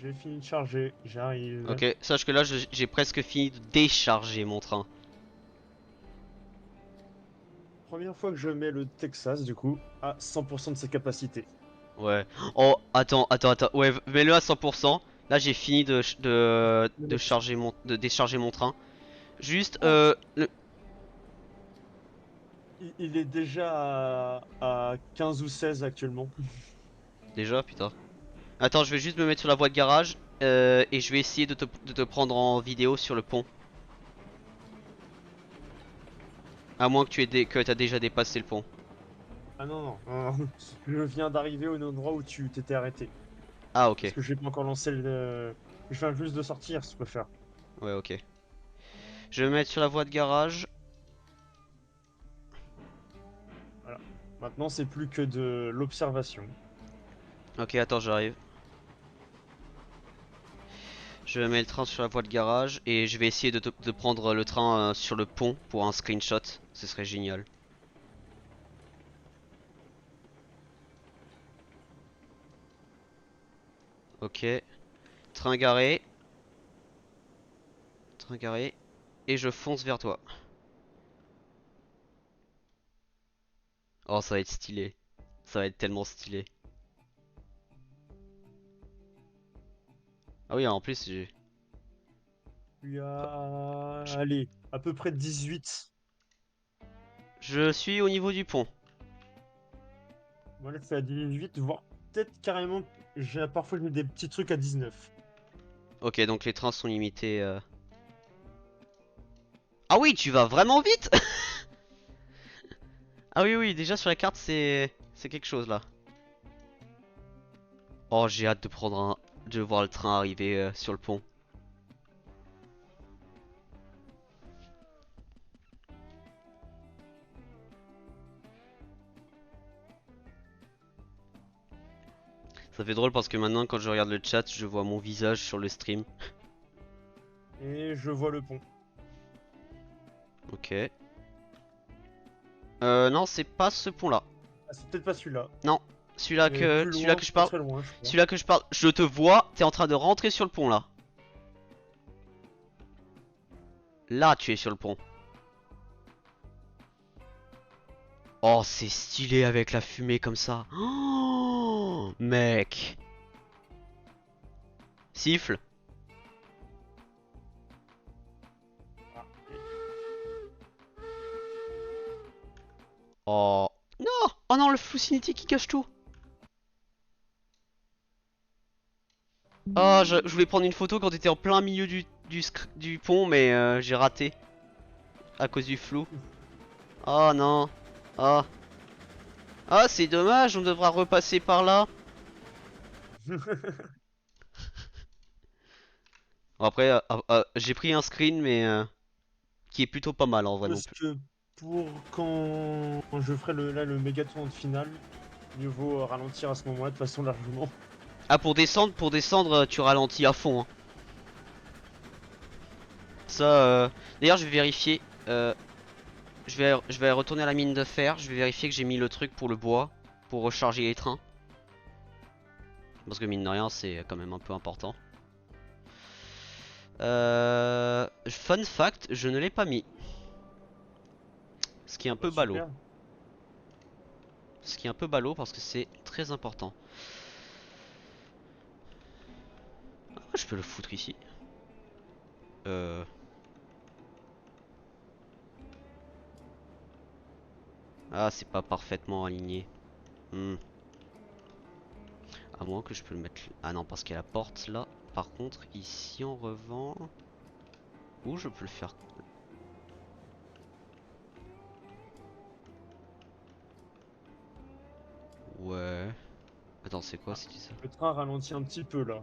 Speaker 2: J'ai fini de charger, j'arrive.
Speaker 1: Ok, sache que là j'ai presque fini de décharger mon train.
Speaker 2: Première fois que je mets le Texas, du coup, à 100% de ses capacités.
Speaker 1: Ouais. Oh, attends. Ouais, mets-le à 100%. Là, j'ai fini de charger de décharger mon train. Juste,
Speaker 2: Oh, il est déjà à 15 ou 16 actuellement.
Speaker 1: déjà, putain. Attends, je vais juste me mettre sur la voie de garage. Et je vais essayer de te prendre en vidéo sur le pont. À moins que que t'as déjà dépassé le pont.
Speaker 2: Ah non, non, non, non. Je viens d'arriver au endroit où tu t'étais arrêté.
Speaker 1: Ah,
Speaker 2: Parce
Speaker 1: ok.
Speaker 2: que j'ai pas encore lancé le. Je viens juste de sortir, si tu préfères.
Speaker 1: Ouais, ok. Je vais me mettre sur la voie de garage.
Speaker 2: Voilà. Maintenant, c'est plus que de l'observation.
Speaker 1: Ok, attends, j'arrive. Je mets le train sur la voie de garage et je vais essayer de prendre le train sur le pont pour un screenshot. Ce serait génial. Ok. Train garé. Train garé. Et je fonce vers toi. Oh, ça va être stylé. Ça va être tellement stylé. Ah oui, en plus,
Speaker 2: Il y a, allez, à peu près 18.
Speaker 1: je suis au niveau du pont.
Speaker 2: Voilà, c'est à 18, voire peut-être carrément. Parfois, je mets des petits trucs à 19.
Speaker 1: Ok, donc les trains sont limités. Ah oui, tu vas vraiment vite. Ah oui, oui, déjà sur la carte, c'est quelque chose là. Oh, j'ai hâte de de voir le train arriver sur le pont. Ça fait drôle parce que maintenant, quand je regarde le chat, je vois mon visage sur le stream.
Speaker 2: Et je vois le pont.
Speaker 1: Ok. Non, c'est pas ce pont-là.
Speaker 2: Ah, c'est peut-être pas celui-là.
Speaker 1: Non,
Speaker 2: Mais plus
Speaker 1: celui-là
Speaker 2: loin,
Speaker 1: que je
Speaker 2: pas
Speaker 1: parle,
Speaker 2: très loin, je crois.
Speaker 1: celui-là que je parle. Je te vois, t'es en train de rentrer sur le pont là. Là, tu es sur le pont. Oh, c'est stylé avec la fumée comme ça. Oh, mec. Siffle.
Speaker 2: Ah,
Speaker 1: Oh. Non. Oh non, le Flucinity qui cache tout. Oh, je voulais prendre une photo quand t'étais en plein milieu du pont, mais j'ai raté. À cause du flou. Oh non. Oh. Ah, c'est dommage, on devra repasser par là. Bon, après, j'ai pris un screen, mais qui est plutôt pas mal en vrai non
Speaker 2: Parce
Speaker 1: plus.
Speaker 2: que pour quand je ferai le méga tour de finale, mieux vaut ralentir à ce moment-là de façon largement.
Speaker 1: Ah, pour descendre, tu ralentis à fond, hein. Ça, d'ailleurs, je vais vérifier. Je vais retourner à la mine de fer. Je vais vérifier que j'ai mis le truc pour le bois, pour recharger les trains. Parce que mine de rien, c'est quand même un peu important. Fun fact, je ne l'ai pas mis. Ce qui est un
Speaker 2: Bah,
Speaker 1: peu ballot.
Speaker 2: super.
Speaker 1: Ce qui est un peu ballot parce que c'est très important. Ah, je peux le foutre ici. Euh... Ah, c'est pas parfaitement aligné. Hmm. À moins que je peux le mettre... Ah non, parce qu'il y a la porte là. Par contre, ici en revanche... Où je peux le faire? Ouais. Attends, c'est quoi
Speaker 2: Ah,
Speaker 1: c'est ça?
Speaker 2: le train ralentit un petit peu là.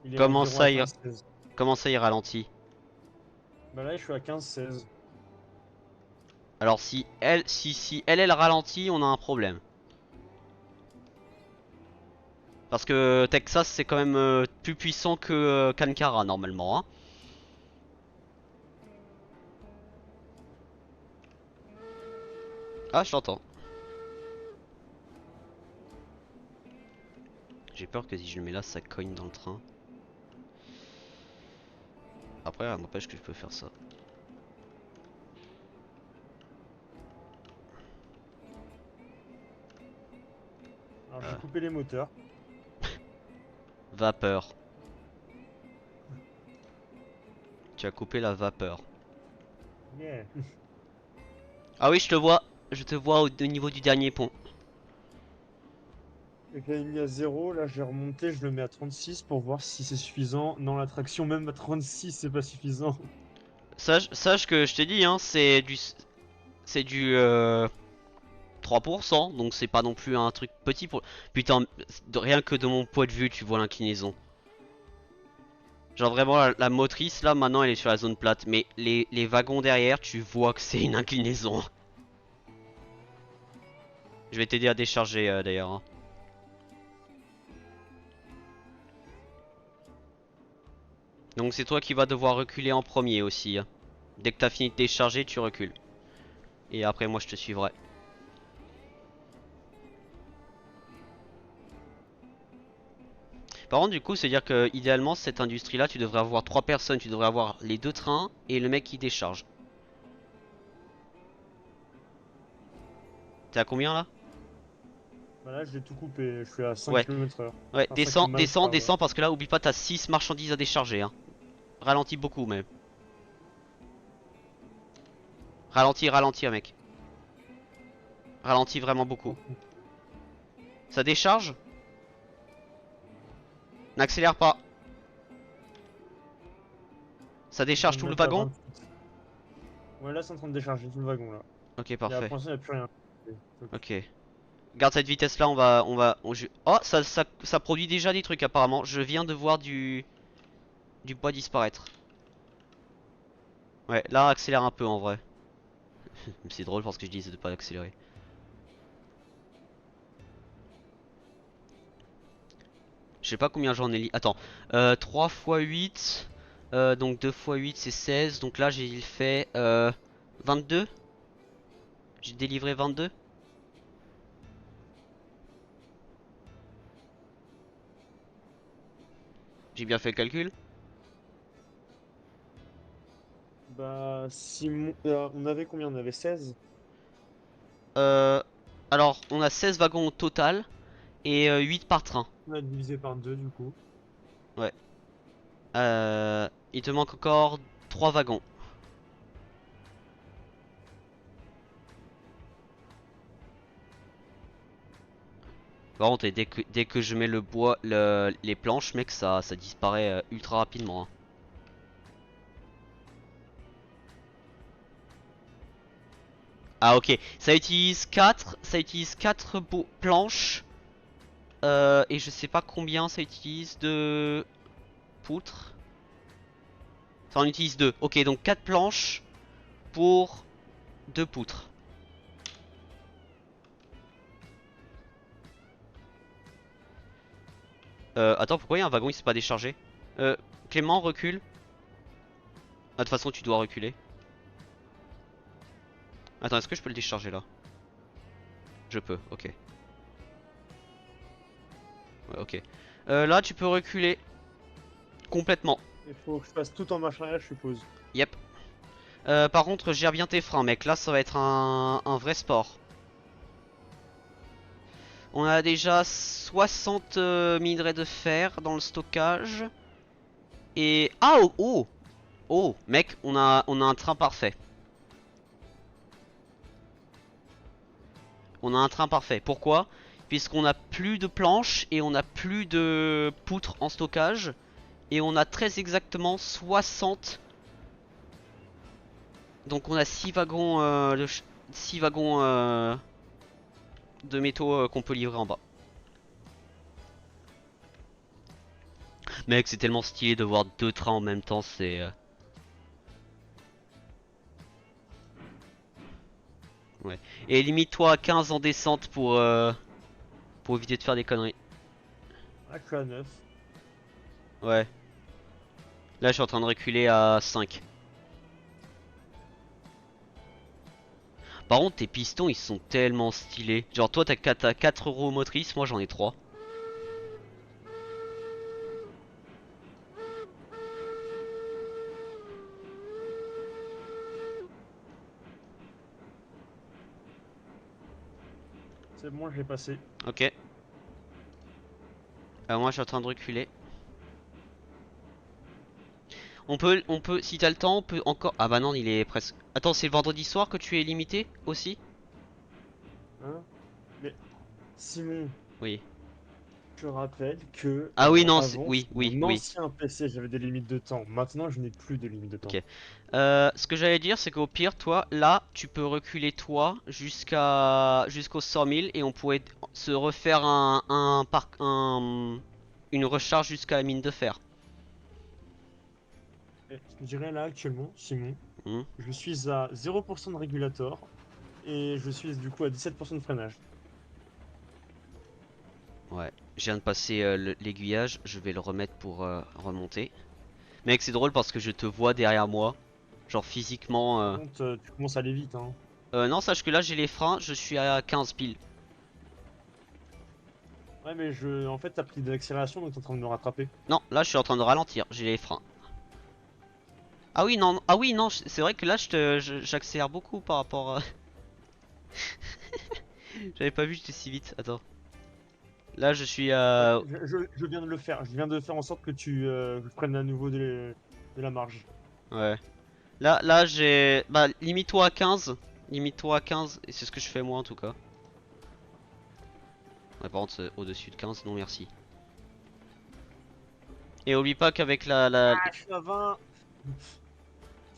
Speaker 2: Il est
Speaker 1: Comment
Speaker 2: environ à
Speaker 1: ça,
Speaker 2: 15-16.
Speaker 1: comment ça il ralentit?
Speaker 2: Bah là, je suis à 15-16.
Speaker 1: Alors si elle ralentit, on a un problème. Parce que Texas c'est quand même plus puissant que Kankara normalement, hein. Ah, je t'entends. J'ai peur que si je le mets là, ça cogne dans le train. Après, rien n'empêche que je peux faire ça.
Speaker 2: Alors j'ai
Speaker 1: Euh,
Speaker 2: coupé les moteurs.
Speaker 1: Vapeur. Tu as coupé la vapeur.
Speaker 2: Yeah.
Speaker 1: Ah oui, je te vois. Je te vois au niveau du dernier pont.
Speaker 2: Et j'avais mis à 0, là j'ai remonté, je le mets à 36 pour voir si c'est suffisant. Non, la traction même à 36 c'est pas suffisant.
Speaker 1: Sache que je t'ai dit, hein, c'est du 3%, donc c'est pas non plus un truc petit pour... Putain, rien que de mon point de vue, tu vois l'inclinaison. Genre vraiment la motrice là maintenant elle est sur la zone plate. Mais les wagons derrière tu vois que c'est une inclinaison. Je vais t'aider à décharger d'ailleurs, hein. Donc c'est toi qui vas devoir reculer en premier aussi, hein. Dès que t'as fini de décharger tu recules. Et après moi je te suivrai. Par contre du coup c'est à dire que idéalement cette industrie là tu devrais avoir 3 personnes. Tu devrais avoir les 2 trains et le mec qui décharge. T'es à combien là?
Speaker 2: Bah là, je l'ai tout coupé. Je suis à 5
Speaker 1: Ouais,
Speaker 2: km/h.
Speaker 1: ouais,
Speaker 2: Enfin, 5
Speaker 1: descends,
Speaker 2: miles
Speaker 1: descends,
Speaker 2: par heure.
Speaker 1: descends parce que là oublie pas t'as 6 marchandises à décharger, hein. Ralentis beaucoup même. Ralentis, ralentis mec. Ralentis vraiment beaucoup. Ça décharge? N'accélère pas. Ça
Speaker 2: Je viens
Speaker 1: décharge
Speaker 2: de
Speaker 1: tout le
Speaker 2: mettre à
Speaker 1: wagon?
Speaker 2: 28. Ouais, là, c'est en train de décharger tout le wagon, là.
Speaker 1: Ok,
Speaker 2: Et
Speaker 1: parfait.
Speaker 2: après ça, il n'y a plus rien. Ok.
Speaker 1: Ok. Garde cette vitesse là, Oh, ça produit déjà des trucs apparemment. Je viens de voir du bois disparaître. Ouais, là accélère un peu en vrai. C'est drôle parce que je disais de pas accélérer. Je sais pas combien j'en ai li... Attends, 3 fois 8, donc 2 fois 8 c'est 16. Donc là j'ai fait 22. J'ai délivré 22. J'ai bien fait le calcul.
Speaker 2: Bah, si on avait combien? On avait 16.
Speaker 1: Euh, alors on a 16 wagons au total et 8 par train.
Speaker 2: On a divisé par 2 du coup.
Speaker 1: Ouais. Il te manque encore 3 wagons. Par contre, et dès que je mets le bois, les planches, mec, ça disparaît ultra rapidement, hein. Ah ok, ça utilise 4 planches et je sais pas combien ça utilise de poutres. Ça en utilise 2. Ok, donc 4 planches pour 2 poutres. Attends, pourquoi il y a un wagon il s'est pas déchargé? Clément, recule. Ah, de toute façon, tu dois reculer. Attends, est-ce que je peux le décharger là? Je peux, ok. Ouais, ok. Là, tu peux reculer complètement.
Speaker 2: Il faut que je fasse tout en marche arrière, je suppose.
Speaker 1: Yep. Par contre, gère bien tes freins, mec. Là, ça va être un vrai sport. On a déjà 60 minerais de fer dans le stockage. Et... Ah, oh, oh, oh, mec, on a un train parfait. On a un train parfait. Pourquoi? Puisqu'on a plus de planches et on a plus de poutres en stockage. Et on a très exactement 60. Donc on a 6 wagons, 6 wagons de métaux qu'on peut livrer en bas. Mec, c'est tellement stylé de voir 2 trains en même temps, c'est... Ouais. Et limite-toi à 15 en descente pour éviter de faire des conneries.
Speaker 2: Ah, je suis à 9.
Speaker 1: Ouais. Là, je suis en train de reculer à 5. Par contre, tes pistons, ils sont tellement stylés. Genre, toi, t'as 4 roues motrices, moi, j'en ai 3.
Speaker 2: C'est bon, j'ai passé.
Speaker 1: Ok. Moi, je suis en train de reculer. Si t'as le temps, on peut encore... Ah bah non, il est presque... Attends, c'est le vendredi soir que tu es limité aussi?
Speaker 2: Hein? Mais Simon,
Speaker 1: Oui.
Speaker 2: je rappelle que
Speaker 1: Ah oui, non,
Speaker 2: avant,
Speaker 1: oui,
Speaker 2: sur
Speaker 1: oui,
Speaker 2: mon
Speaker 1: oui.
Speaker 2: ancien PC, j'avais des limites de temps. Maintenant, je n'ai plus de limites de temps.
Speaker 1: Ok. Ce que j'allais dire, c'est qu'au pire, toi, là, tu peux reculer toi jusqu'au 100 000 et on pourrait se refaire une recharge jusqu'à la mine de fer.
Speaker 2: Je dirais là actuellement, Simon,
Speaker 1: Hmm.
Speaker 2: je suis à 0% de régulateur et je suis du coup à 17% de freinage.
Speaker 1: Ouais. Je viens de passer l'aiguillage, je vais le remettre pour remonter. Mec, c'est drôle parce que je te vois derrière moi. Genre physiquement.
Speaker 2: Par contre, tu commences à aller vite, hein.
Speaker 1: Non, sache que là j'ai les freins, je suis à 15 piles.
Speaker 2: Ouais, mais en fait, t'as pris de l'accélération donc t'es en train de me rattraper.
Speaker 1: Non, là je suis en train de ralentir, j'ai les freins. Ah oui, non, ah oui, non, c'est vrai que là j'accélère beaucoup par rapport à. J'avais pas vu, j'étais si vite. Attends. Là je suis
Speaker 2: Ouais,
Speaker 1: à.
Speaker 2: je viens de le faire. Je viens de faire en sorte que tu prennes à nouveau de la marge.
Speaker 1: Ouais. Là j'ai. Bah, limite-toi à 15. Limite-toi à 15, et c'est ce que je fais moi en tout cas. Ouais, par contre, au-dessus de 15, non merci. Et oublie pas qu'avec
Speaker 2: Ah, je suis à 20.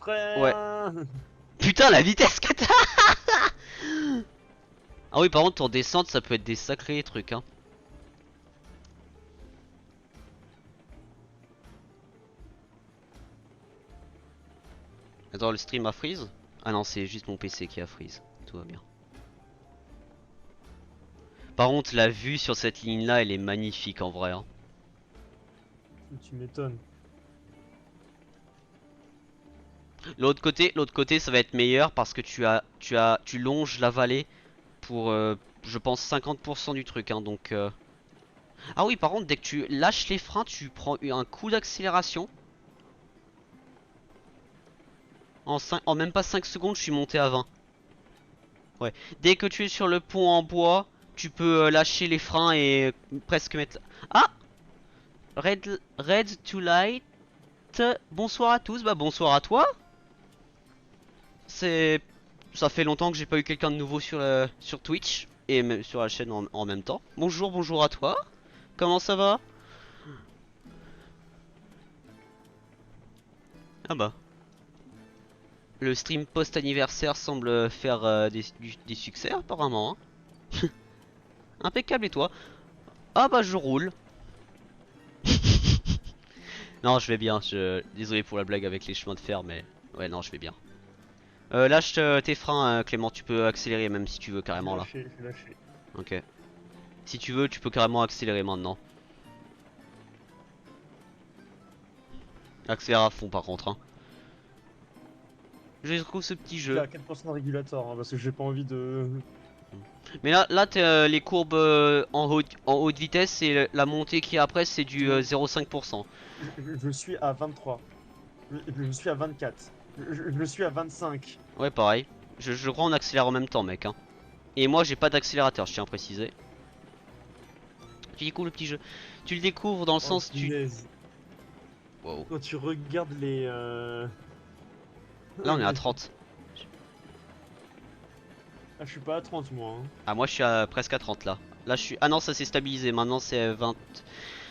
Speaker 1: Ouais.
Speaker 2: Frein.
Speaker 1: Putain, la vitesse que t'as. Ah oui, par contre, en descente, ça peut être des sacrés trucs, hein. Attends, le stream a freeze? Ah non, c'est juste mon PC qui a freeze. Tout va bien. Par contre, la vue sur cette ligne-là, elle est magnifique en vrai, hein.
Speaker 2: Tu m'étonnes.
Speaker 1: L'autre côté, ça va être meilleur parce que tu longes la vallée pour, je pense, 50% du truc, hein. Donc, ah oui, par contre, dès que tu lâches les freins, tu prends un coup d'accélération. En même pas 5 secondes, je suis monté à 20. Ouais. Dès que tu es sur le pont en bois, tu peux lâcher les freins et presque mettre. Ah! Red to light. Bonsoir à tous. Bah bonsoir à toi. C'est. Ça fait longtemps que j'ai pas eu quelqu'un de nouveau sur Twitch et même sur la chaîne en même temps. Bonjour, bonjour à toi. Comment ça va? Ah bah. Le stream post-anniversaire semble faire des succès apparemment, hein. Impeccable et toi? Ah bah je roule. Non, je vais bien. Désolé pour la blague avec les chemins de fer, mais ouais, non, je vais bien. Lâche tes freins, Clément. Tu peux accélérer même si tu veux
Speaker 2: J'ai
Speaker 1: carrément là.
Speaker 2: lâché, j'ai lâché.
Speaker 1: Ok. Si tu veux, tu peux carrément accélérer maintenant. Accélère à fond par contre, hein. Je trouve ce petit
Speaker 2: J'étais
Speaker 1: jeu.
Speaker 2: à 4% de régulateur parce que j'ai pas envie de.
Speaker 1: Mais là t'es, les courbes en haute vitesse et la montée qui est après, c'est du
Speaker 2: Simon,
Speaker 1: 0,5%.
Speaker 2: je suis à 23. Je suis à 24. Je suis à 25.
Speaker 1: Ouais, pareil. Je crois on accélère en même temps, mec, hein. Et moi, j'ai pas d'accélérateur, je tiens à préciser. Tu découvres le petit jeu. Tu le découvres dans le
Speaker 2: Oh
Speaker 1: sens tu.
Speaker 2: punaise.
Speaker 1: Wow.
Speaker 2: Quand tu regardes les.
Speaker 1: Là, on est à 30.
Speaker 2: Ah, je suis pas à 30 moi, hein.
Speaker 1: Ah, moi, je suis à presque à 30 là. Là, je suis. Ah non, ça s'est stabilisé. Maintenant, c'est 20.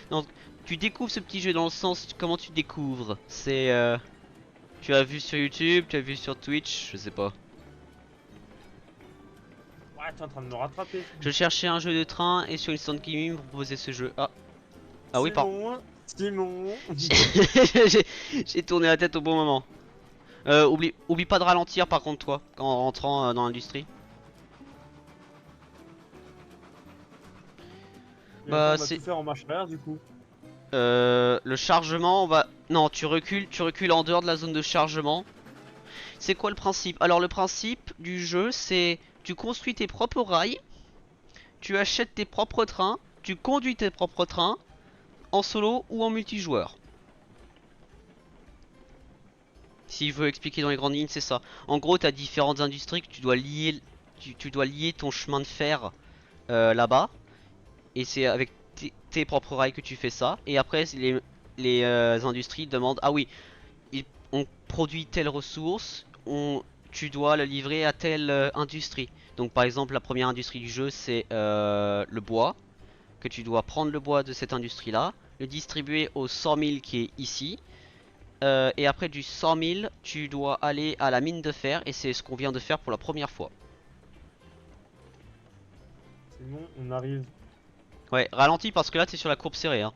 Speaker 1: Non, tu découvres ce petit jeu dans le sens. Comment tu découvres? C'est. Tu as vu sur YouTube, tu as vu sur Twitch, je sais pas.
Speaker 2: Ouais, t'es en train de me rattraper.
Speaker 1: Je cherchais un jeu de train et sur Instant Gaming pour proposer ce jeu. Ah, ah oui,
Speaker 2: Simon, Simon.
Speaker 1: j'ai j'ai tourné la tête au bon moment. Oublie pas de ralentir par contre, toi, en rentrant dans l'industrie.
Speaker 2: Et attends,
Speaker 1: Bah,
Speaker 2: on va
Speaker 1: c'est.
Speaker 2: tout faire en marche arrière du coup.
Speaker 1: Le chargement, on va. Non, tu recules en dehors de la zone de chargement. C'est quoi le principe? Alors, le principe du jeu, c'est. Tu construis tes propres rails, tu achètes tes propres trains, tu conduis tes propres trains, en solo ou en multijoueur. S'il veut expliquer dans les grandes lignes, c'est ça. En gros, tu as différentes industries que tu dois lier, tu dois lier ton chemin de fer là-bas. Et c'est avec tes propres rails que tu fais ça. Et après, les industries demandent, ah oui, on produit telle ressource, tu dois le livrer à telle industrie. Donc par exemple, la première industrie du jeu, c'est le bois. Que tu dois prendre le bois de cette industrie-là, le distribuer au sawmill qui est ici. Et après du 100 000, tu dois aller à la mine de fer et c'est ce qu'on vient de faire pour la première fois.
Speaker 2: Simon, on arrive.
Speaker 1: Ouais, ralentis parce que là t'es sur la courbe serrée, hein.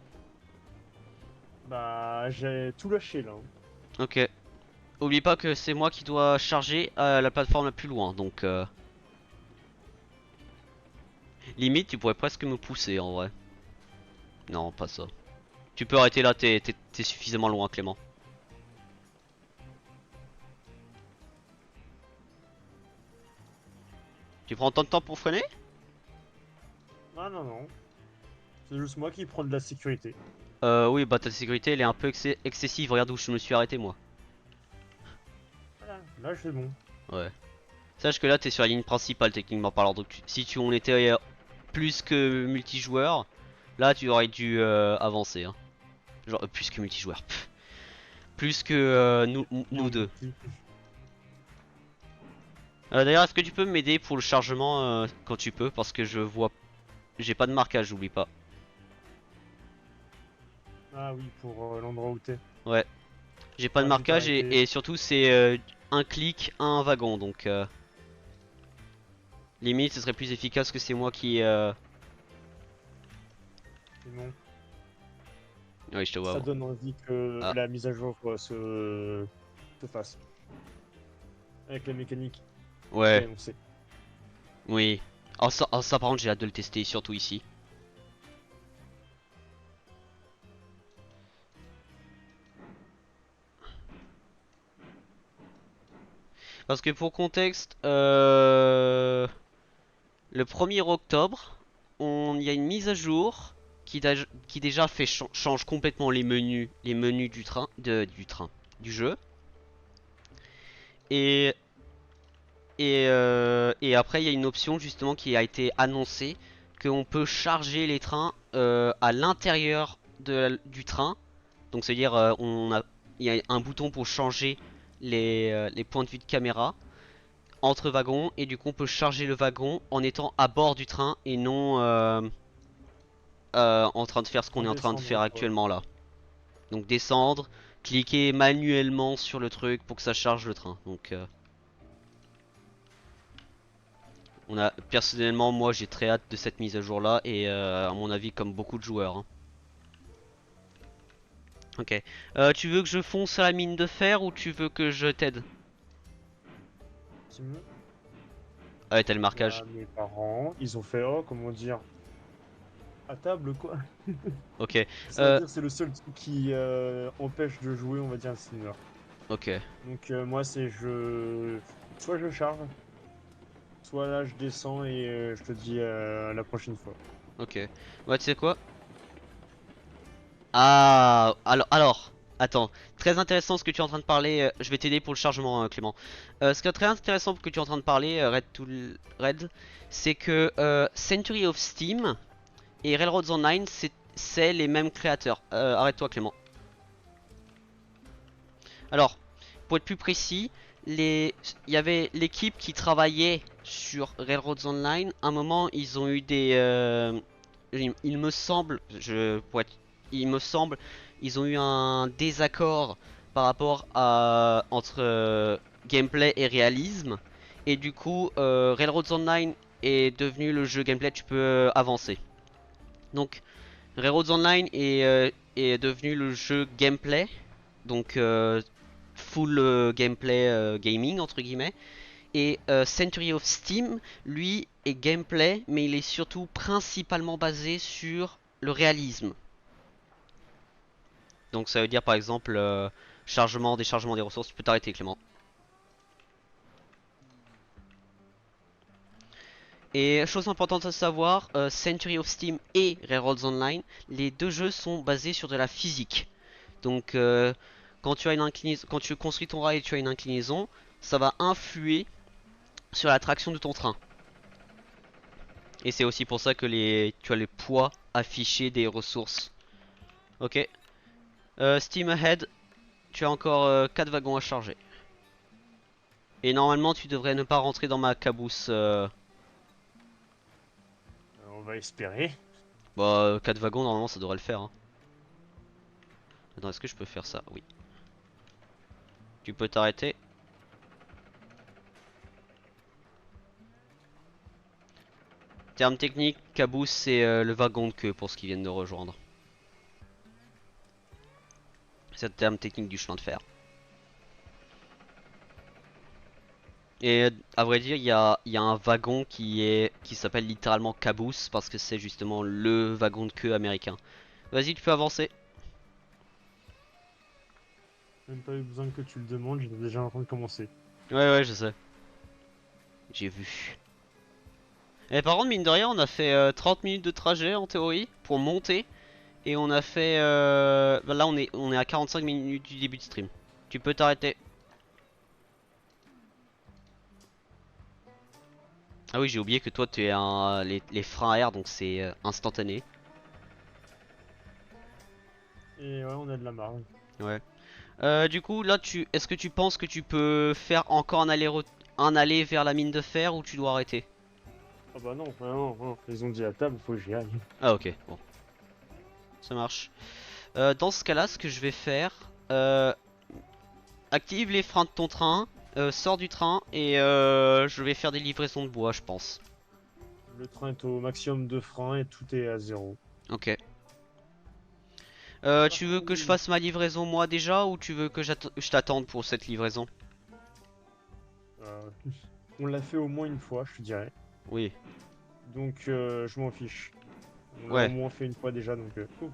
Speaker 2: Bah, j'ai tout lâché là, hein.
Speaker 1: Ok. Oublie pas que c'est moi qui dois charger la plateforme la plus loin, donc limite tu pourrais presque me pousser en vrai. Non, pas ça. Tu peux arrêter là, t'es suffisamment loin, Clément. Tu prends tant de temps pour freiner?
Speaker 2: Ah non, non. C'est juste moi qui prends de la sécurité.
Speaker 1: Oui, bah ta sécurité elle est un peu excessive, regarde où je me suis arrêté moi.
Speaker 2: Voilà, là c'est bon.
Speaker 1: Ouais. Sache que là t'es sur la ligne principale techniquement parlant, donc si tu on était plus que multijoueur, là tu aurais dû avancer. Hein. Genre plus que multijoueur. Pff. Plus que nous
Speaker 2: Non,
Speaker 1: deux.
Speaker 2: multi.
Speaker 1: D'ailleurs, est-ce que tu peux m'aider pour le chargement quand tu peux? Parce que je vois. J'ai pas de marquage, j'oublie pas.
Speaker 2: Ah oui, pour l'endroit où t'es.
Speaker 1: Ouais, j'ai pas de
Speaker 2: Ah, je vais
Speaker 1: marquage
Speaker 2: t'arrêter.
Speaker 1: et surtout c'est un clic, un wagon. Donc limite, ce serait plus efficace que c'est moi qui.
Speaker 2: Sinon,
Speaker 1: Oui, je te vois
Speaker 2: ça
Speaker 1: avant.
Speaker 2: donne envie que
Speaker 1: Ah,
Speaker 2: la mise à jour se fasse. Avec la mécanique qui est
Speaker 1: ouais,
Speaker 2: annoncée.
Speaker 1: oui. Ça par contre, j'ai hâte de le tester, surtout ici. Parce que pour contexte, le 1er octobre, il y a une mise à jour qui déjà fait change complètement les menus du jeu. Et, et après, il y a une option justement qui a été annoncée qu'on peut charger les trains à l'intérieur du train. Donc, c'est-à-dire, il y a un bouton pour changer les points de vue de caméra entre wagons et du coup on peut charger le wagon en étant à bord du train et non en train de faire ce qu'on
Speaker 2: En
Speaker 1: est en train de faire
Speaker 2: descendant, quoi.
Speaker 1: actuellement là. Donc descendre, cliquer manuellement sur le truc pour que ça charge le train. Donc on a personnellement moi j'ai très hâte de cette mise à jour là et à mon avis comme beaucoup de joueurs. Hein. Ok. Tu veux que je fonce à la mine de fer ou tu veux que je t'aide?
Speaker 2: Sinon,
Speaker 1: Ah ouais, t'as le
Speaker 2: il y
Speaker 1: marquage.
Speaker 2: a mes parents, ils ont fait, oh, comment dire, à table, quoi.
Speaker 1: Ok.
Speaker 2: Ça veut
Speaker 1: Euh,
Speaker 2: dire c'est le seul truc qui empêche de jouer, on va dire, un streamer.
Speaker 1: ok.
Speaker 2: Donc moi, c'est soit je charge, soit là, je descends et je te dis la prochaine fois.
Speaker 1: Ok. Ouais, tu sais quoi? Ah, attends, très intéressant ce que tu es en train de parler. Je vais t'aider pour le chargement, Clément. Ce qui est très intéressant que tu es en train de parler, Red, c'est que Century of Steam et Railroads Online, c'est les mêmes créateurs. Arrête-toi, Clément. Alors, pour être plus précis, il y avait l'équipe qui travaillait sur Railroads Online. À un moment, ils ont eu il me semble, il me semble, ils ont eu un désaccord par rapport à entre gameplay et réalisme. Et du coup, Railroads Online est devenu le jeu gameplay. Tu peux avancer. Donc, Railroads Online est devenu le jeu gameplay, donc full gameplay gaming entre guillemets. Et Century of Steam, lui, est gameplay, mais il est surtout principalement basé sur le réalisme. Donc ça veut dire par exemple chargement, déchargement des ressources. Tu peux t'arrêter, Clément. Et chose importante à savoir, Century of Steam et Railroads Online, les deux jeux sont basés sur de la physique. Donc quand tu as quand tu construis ton rail et tu as une inclinaison, ça va influer sur la traction de ton train. Et c'est aussi pour ça que tu as les poids affichés des ressources. Ok. Steam Ahead, tu as encore 4 wagons à charger. Et normalement tu devrais ne pas rentrer dans ma caboose.
Speaker 2: On va espérer.
Speaker 1: Bah 4 wagons normalement ça devrait le faire. Hein. Attends, est-ce que je peux faire ça? Oui. Tu peux t'arrêter. Terme technique, caboose c'est le wagon de queue pour ceux qui viennent de rejoindre. C'est le terme technique du chemin de fer. Et à vrai dire, il y a un wagon qui s'appelle littéralement Caboose parce que c'est justement le wagon de queue américain. Vas-y, tu peux avancer.
Speaker 2: Même pas eu besoin que tu le demandes, j'étais déjà en train de commencer.
Speaker 1: Ouais, ouais, je sais. J'ai vu. Et par contre, mine de rien, on a fait 30 minutes de trajet en théorie pour monter. Et on a fait... bah là, on est à 45 minutes du début de stream. Tu peux t'arrêter. Ah oui, j'ai oublié que toi, tu es les freins à air, donc c'est instantané.
Speaker 2: Et ouais, on a de la marge.
Speaker 1: Ouais. Du coup, là, est-ce que tu penses que tu peux faire encore un aller vers la mine de fer ou tu dois arrêter?
Speaker 2: Ah bah non, ah non, non, ils ont dit à table, faut que j'y aille.
Speaker 1: Ah ok, bon, ça marche. Dans ce cas-là, ce que je vais faire, active les freins de ton train, sors du train et je vais faire des livraisons de bois, je pense.
Speaker 2: Le train est au maximum de freins et tout est à zéro.
Speaker 1: Ok.
Speaker 2: Ah,
Speaker 1: Tu veux que je
Speaker 2: oui.
Speaker 1: fasse ma livraison moi déjà ou tu veux que je t'attende pour cette livraison?
Speaker 2: Euh, on l'a fait au moins une fois, je te dirais.
Speaker 1: Oui.
Speaker 2: Donc je m'en fiche. On l'a au
Speaker 1: Ouais.
Speaker 2: moins fait une fois déjà, donc coucou.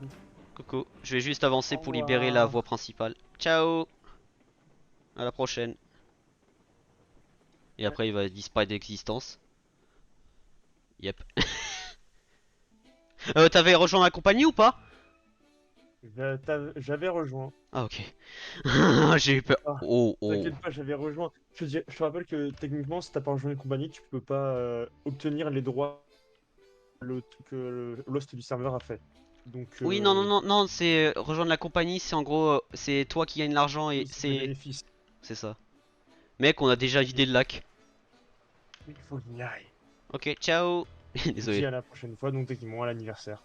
Speaker 1: Coucou. Je vais juste avancer
Speaker 2: Au
Speaker 1: pour libérer la
Speaker 2: revoir.
Speaker 1: voie principale. Ciao. À la prochaine. Et
Speaker 2: Ouais.
Speaker 1: après il va disparaître d'existence. Yep. T'avais rejoint ma compagnie ou pas?
Speaker 2: J'avais rejoint.
Speaker 1: Ah ok. J'ai eu peur.
Speaker 2: Ah,
Speaker 1: Oh oh.
Speaker 2: t'inquiète pas, j'avais rejoint. Je te rappelle que techniquement, si t'as pas rejoint une compagnie, tu peux pas obtenir les droits que l'host du serveur a fait. Donc,
Speaker 1: Oui, non, non, non, non, c'est rejoindre la compagnie, c'est en gros, c'est toi qui gagnes l'argent et
Speaker 2: oui, c'est des
Speaker 1: c'est...
Speaker 2: bénéfices.
Speaker 1: C'est ça. Mec, on a déjà
Speaker 2: Donc,
Speaker 1: vidé le lac.
Speaker 2: il faut qu'il y aille.
Speaker 1: Ok, ciao.
Speaker 2: On se dit
Speaker 1: Désolé.
Speaker 2: à la prochaine fois, donc techniquement à l'anniversaire.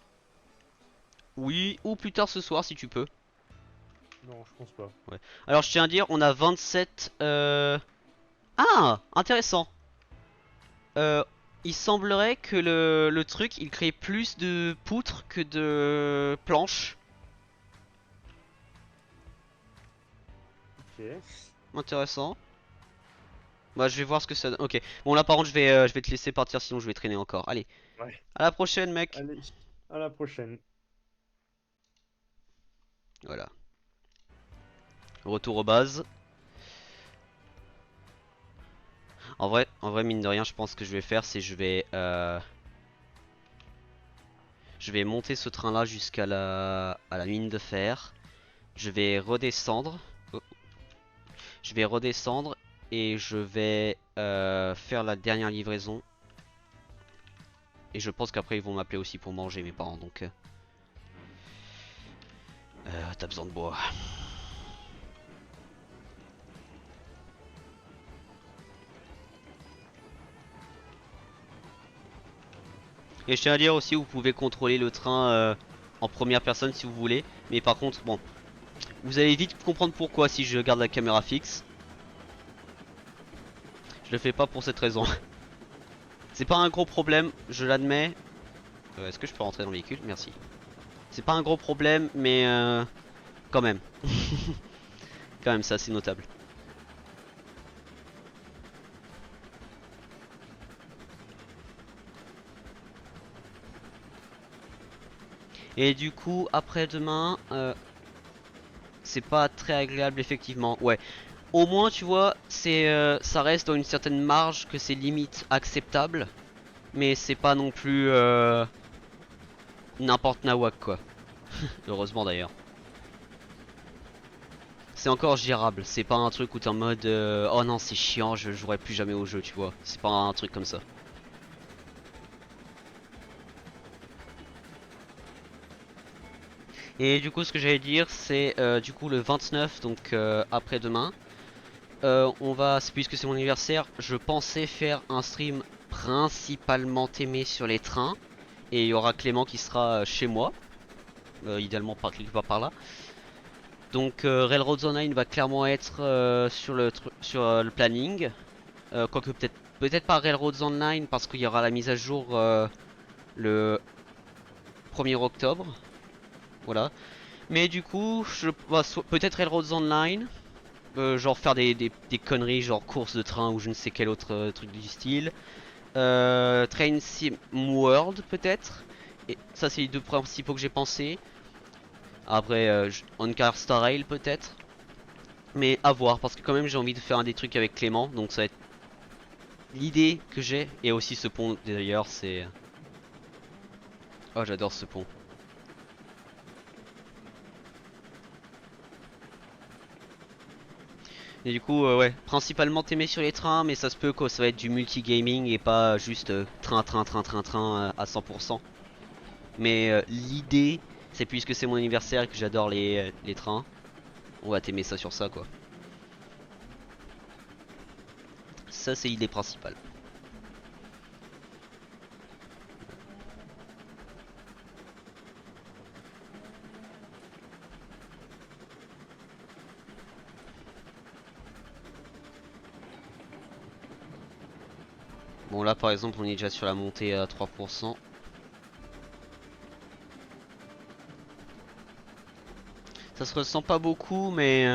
Speaker 1: Oui, ou plus tard ce soir si tu peux.
Speaker 2: Non, je pense pas.
Speaker 1: Ouais. Alors je tiens à dire, on a 27... Ah, intéressant. Euh, il semblerait que le truc, il crée plus de poutres que de planches.
Speaker 2: Ok.
Speaker 1: Intéressant. Bah je vais voir ce que ça donne. Ok. Bon là par contre je vais te laisser partir sinon je vais traîner encore. Allez,
Speaker 2: Ouais.
Speaker 1: à la prochaine mec.
Speaker 2: Allez, à la prochaine.
Speaker 1: Voilà. Retour aux bases. En vrai mine de rien je pense que je vais faire c'est je vais monter ce train là jusqu'à à la mine de fer. Je vais redescendre. Oh. Je vais redescendre et je vais faire la dernière livraison. Et je pense qu'après ils vont m'appeler aussi pour manger mes parents donc t'as besoin de bois. Et je tiens à dire aussi vous pouvez contrôler le train en première personne si vous voulez. Mais par contre bon, vous allez vite comprendre pourquoi si je garde la caméra fixe. Je le fais pas pour cette raison. C'est pas un gros problème, je l'admets. Est-ce que je peux rentrer dans le véhicule? Merci. C'est pas un gros problème mais quand même. Quand même c'est assez notable. Et du coup, après-demain, c'est pas très agréable effectivement. Ouais. Au moins, tu vois, ça reste dans une certaine marge que c'est limite acceptable, mais c'est pas non plus n'importe nawak quoi. Heureusement d'ailleurs. C'est encore gérable. C'est pas un truc où t'es en mode oh non c'est chiant, je jouerai plus jamais au jeu, tu vois. C'est pas un truc comme ça. Et du coup, ce que j'allais dire, c'est du coup le 29, donc après-demain. Puisque c'est mon anniversaire, je pensais faire un stream principalement aimé sur les trains. Et il y aura Clément qui sera chez moi, idéalement par quelque part par là. Donc Railroads Online va clairement être sur le planning. Quoique peut-être pas Railroads Online parce qu'il y aura la mise à jour le 1er octobre. Voilà. Mais du coup, peut-être Railroads Online. genre faire des conneries, genre course de train ou je ne sais quel autre truc du style. Train Sim World peut-être. Et ça c'est les deux principaux que j'ai pensé. Après On-Car Star Rail peut-être. Mais à voir parce que quand même j'ai envie de faire un des trucs avec Clément. Donc ça va être l'idée que j'ai. Et aussi ce pont d'ailleurs c'est... Oh j'adore ce pont. Et du coup ouais, principalement t'aimer sur les trains. Mais ça se peut que ça va être du multi-gaming et pas juste train à 100%. Mais l'idée, c'est puisque c'est mon anniversaire et que j'adore les trains, on va t'aimer ça sur ça quoi. Ça c'est l'idée principale. Bon là par exemple on est déjà sur la montée à 3%. Ça se ressent pas beaucoup mais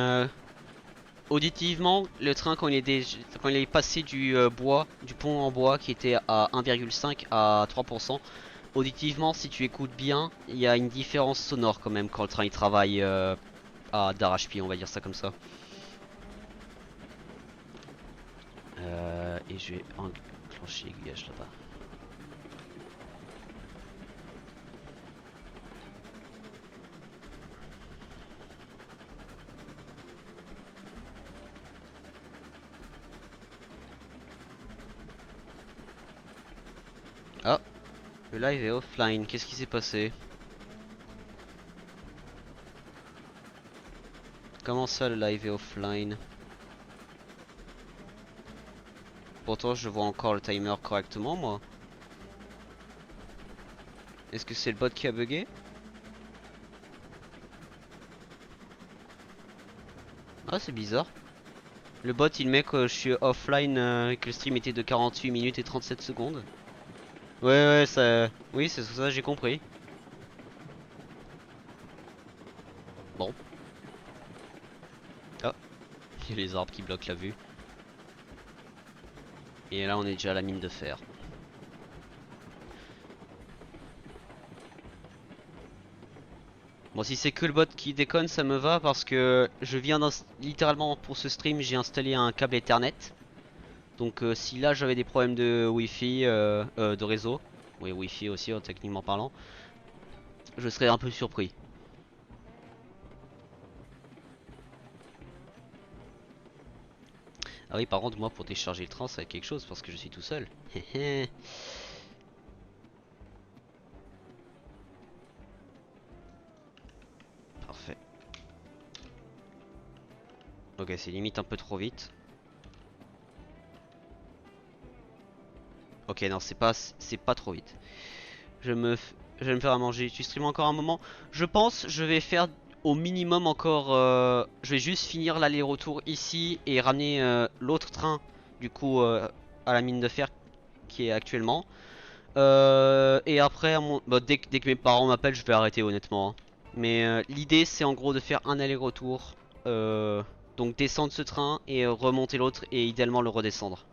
Speaker 1: auditivement le train quand il est passé du bois, du pont en bois qui était à 1,5 à 3%, auditivement si tu écoutes bien, il y a une différence sonore quand même quand le train il travaille à d'arrache-pied on va dire ça comme ça. Et je vais enclencher l'aiguillage là-bas. Ah, le live est offline, qu'est-ce qui s'est passé? Comment ça le live est offline? Pourtant je vois encore le timer correctement moi. Est-ce que c'est le bot qui a bugué? Ah c'est bizarre. Le bot il met que je suis offline et que le stream était de 48 minutes et 37 secondes. Ouais ouais ça... Oui c'est ça j'ai compris. Bon. Ah, il y a les arbres qui bloquent la vue. Et là on est déjà à la mine de fer. Bon si c'est que le bot qui déconne ça me va parce que je viens littéralement pour ce stream j'ai installé un câble Ethernet. Donc si là j'avais des problèmes de Wi-Fi, de réseau, oui Wi-Fi aussi techniquement parlant, je serais un peu surpris. Ah oui par contre moi pour télécharger le train ça va être quelque chose parce que je suis tout seul. Parfait. Ok c'est limite un peu trop vite. Ok non c'est pas trop vite. Je vais me faire à manger. Tu stream encore un moment? Je pense je vais faire au minimum encore. Je vais juste finir l'aller-retour ici et ramener l'autre train du coup à la mine de fer qui est actuellement. Et après, bah, dès que mes parents m'appellent, je vais arrêter honnêtement, hein. Mais l'idée c'est en gros de faire un aller-retour. Donc descendre ce train et remonter l'autre et idéalement le redescendre.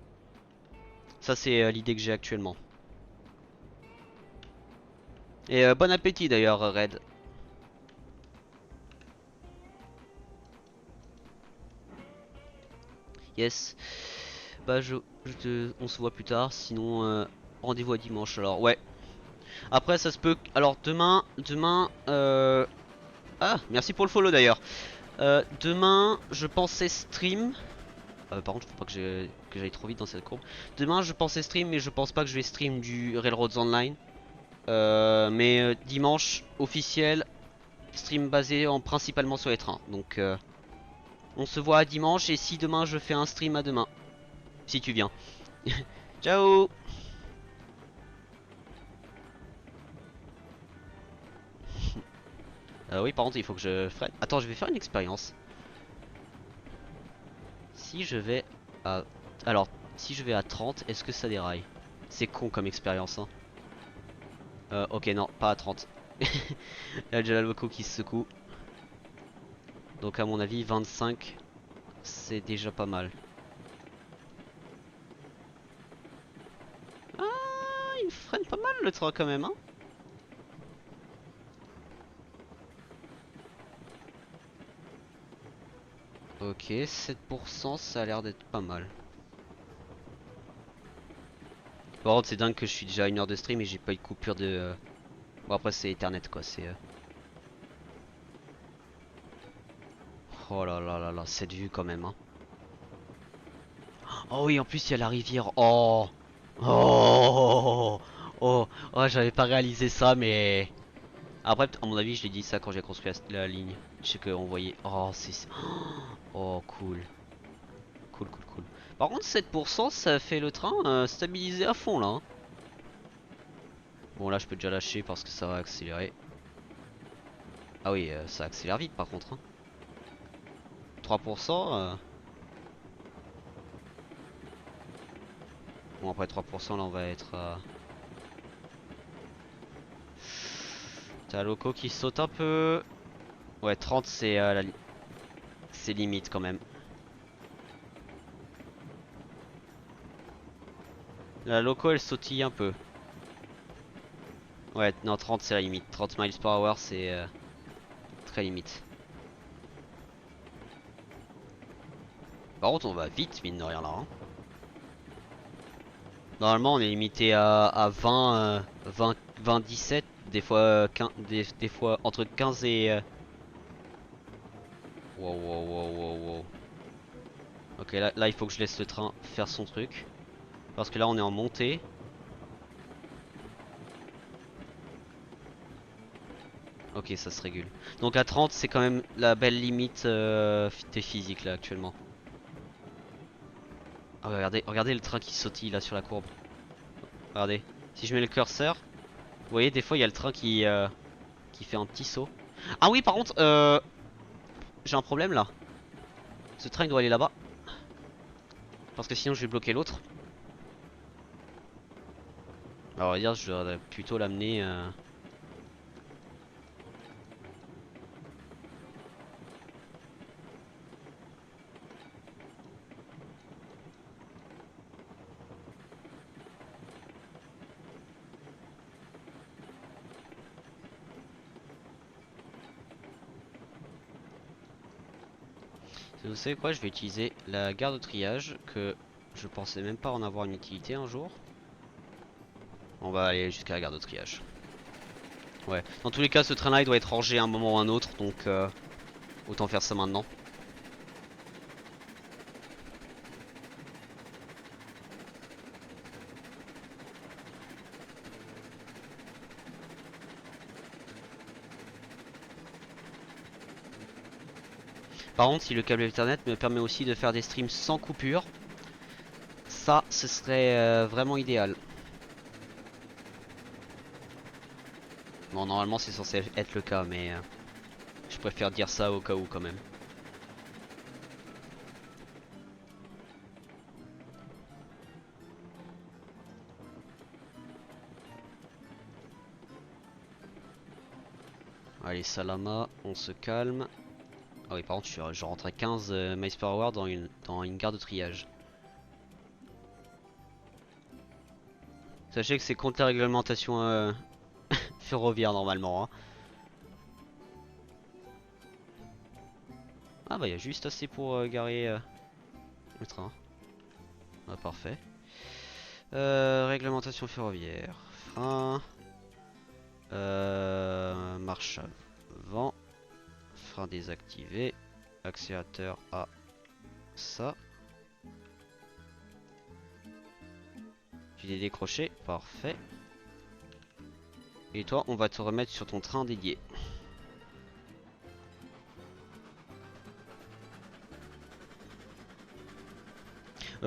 Speaker 1: Ça c'est l'idée que j'ai actuellement. Et bon appétit d'ailleurs Red. Yes. Bah on se voit plus tard. Sinon rendez-vous à dimanche alors. Ouais. Après ça se peut. Alors demain. Ah merci pour le follow d'ailleurs. Demain je pensais stream. Par contre faut pas que j'aille trop vite dans cette courbe. Demain je pensais stream mais je pense pas que je vais stream du Railroads Online. Mais dimanche officiel stream basé principalement sur les trains. Donc on se voit à dimanche et si demain je fais un stream à demain. Si tu viens. Ciao. Oui par contre il faut que je freine. Attends je vais faire une expérience. Si je vais à... Alors si je vais à 30 est-ce que ça déraille? C'est con comme expérience hein. Ok non pas à 30. Il y a déjà la loco qui se secoue. Donc à mon avis 25. c'est déjà pas mal. Ah, il freine pas mal le train quand même, hein. Ok, 7%, ça a l'air d'être pas mal. Par contre, c'est dingue que je suis déjà à 1 heure de stream et j'ai pas eu de coupure de... Bon, après, c'est Ethernet quoi, c'est... Oh là là là là, cette vue quand même, hein. Oh oui, en plus, il y a la rivière. Oh. Oh. Oh. Oh, j'avais pas réalisé ça, mais... Après, à mon avis, je l'ai dit ça quand j'ai construit la ligne. Je sais qu'on voyait... Oh, c'est... Oh, cool. Cool, cool, cool. Par contre, 7%, ça fait le train stabilisé à fond, là, hein. Bon, là, je peux déjà lâcher parce que ça va accélérer. Ah oui, ça accélère vite, par contre, hein. 3%. Bon, après 3%, là, on va être... T'as Loco qui saute un peu. Ouais, 30, c'est c'est limite quand même. La Loco, elle sautille un peu. Ouais, non, 30, c'est la limite. 30 miles par hour, c'est très limite. Par contre, on va vite, mine de rien, là, hein. Normalement, on est limité à 20, 20, 17, des fois, 15, des fois entre 15 et... Wow, wow, wow, wow, wow. Ok, là, il faut que je laisse le train faire son truc. Parce que là, on est en montée. Ok, ça se régule. Donc à 30, c'est quand même la belle limite des physiques, là, actuellement. Ah ouais, regardez, regardez le train qui sautille, là, sur la courbe. Regardez. Si je mets le curseur, vous voyez, des fois, il y a le train qui fait un petit saut. Ah oui, par contre, j'ai un problème, là. Ce train, il doit aller là-bas. Parce que sinon, je vais bloquer l'autre. Alors, on va dire, je dois plutôt l'amener... Vous savez quoi, je vais utiliser la gare de triage, que je pensais même pas en avoir une utilité un jour. On va aller jusqu'à la gare de triage. Ouais. Dans tous les cas, ce train-là, il doit être rangé à un moment ou un autre, donc autant faire ça maintenant. Par contre, si le câble Ethernet me permet aussi de faire des streams sans coupure, ça, ce serait vraiment idéal. Bon, normalement, c'est censé être le cas, mais je préfère dire ça au cas où quand même. Allez, Salama, on se calme. Ah oui, par contre, je rentre à 15 miles per hour dans une gare de triage. Sachez que c'est contre la réglementation ferroviaire normalement, hein. Ah bah il y a juste assez pour garer le train. Ah, parfait. Réglementation ferroviaire. Frein. Marche avant. Frein désactivé. Accélérateur à ça. Tu l'as décroché. Parfait. Et toi, on va te remettre sur ton train dédié.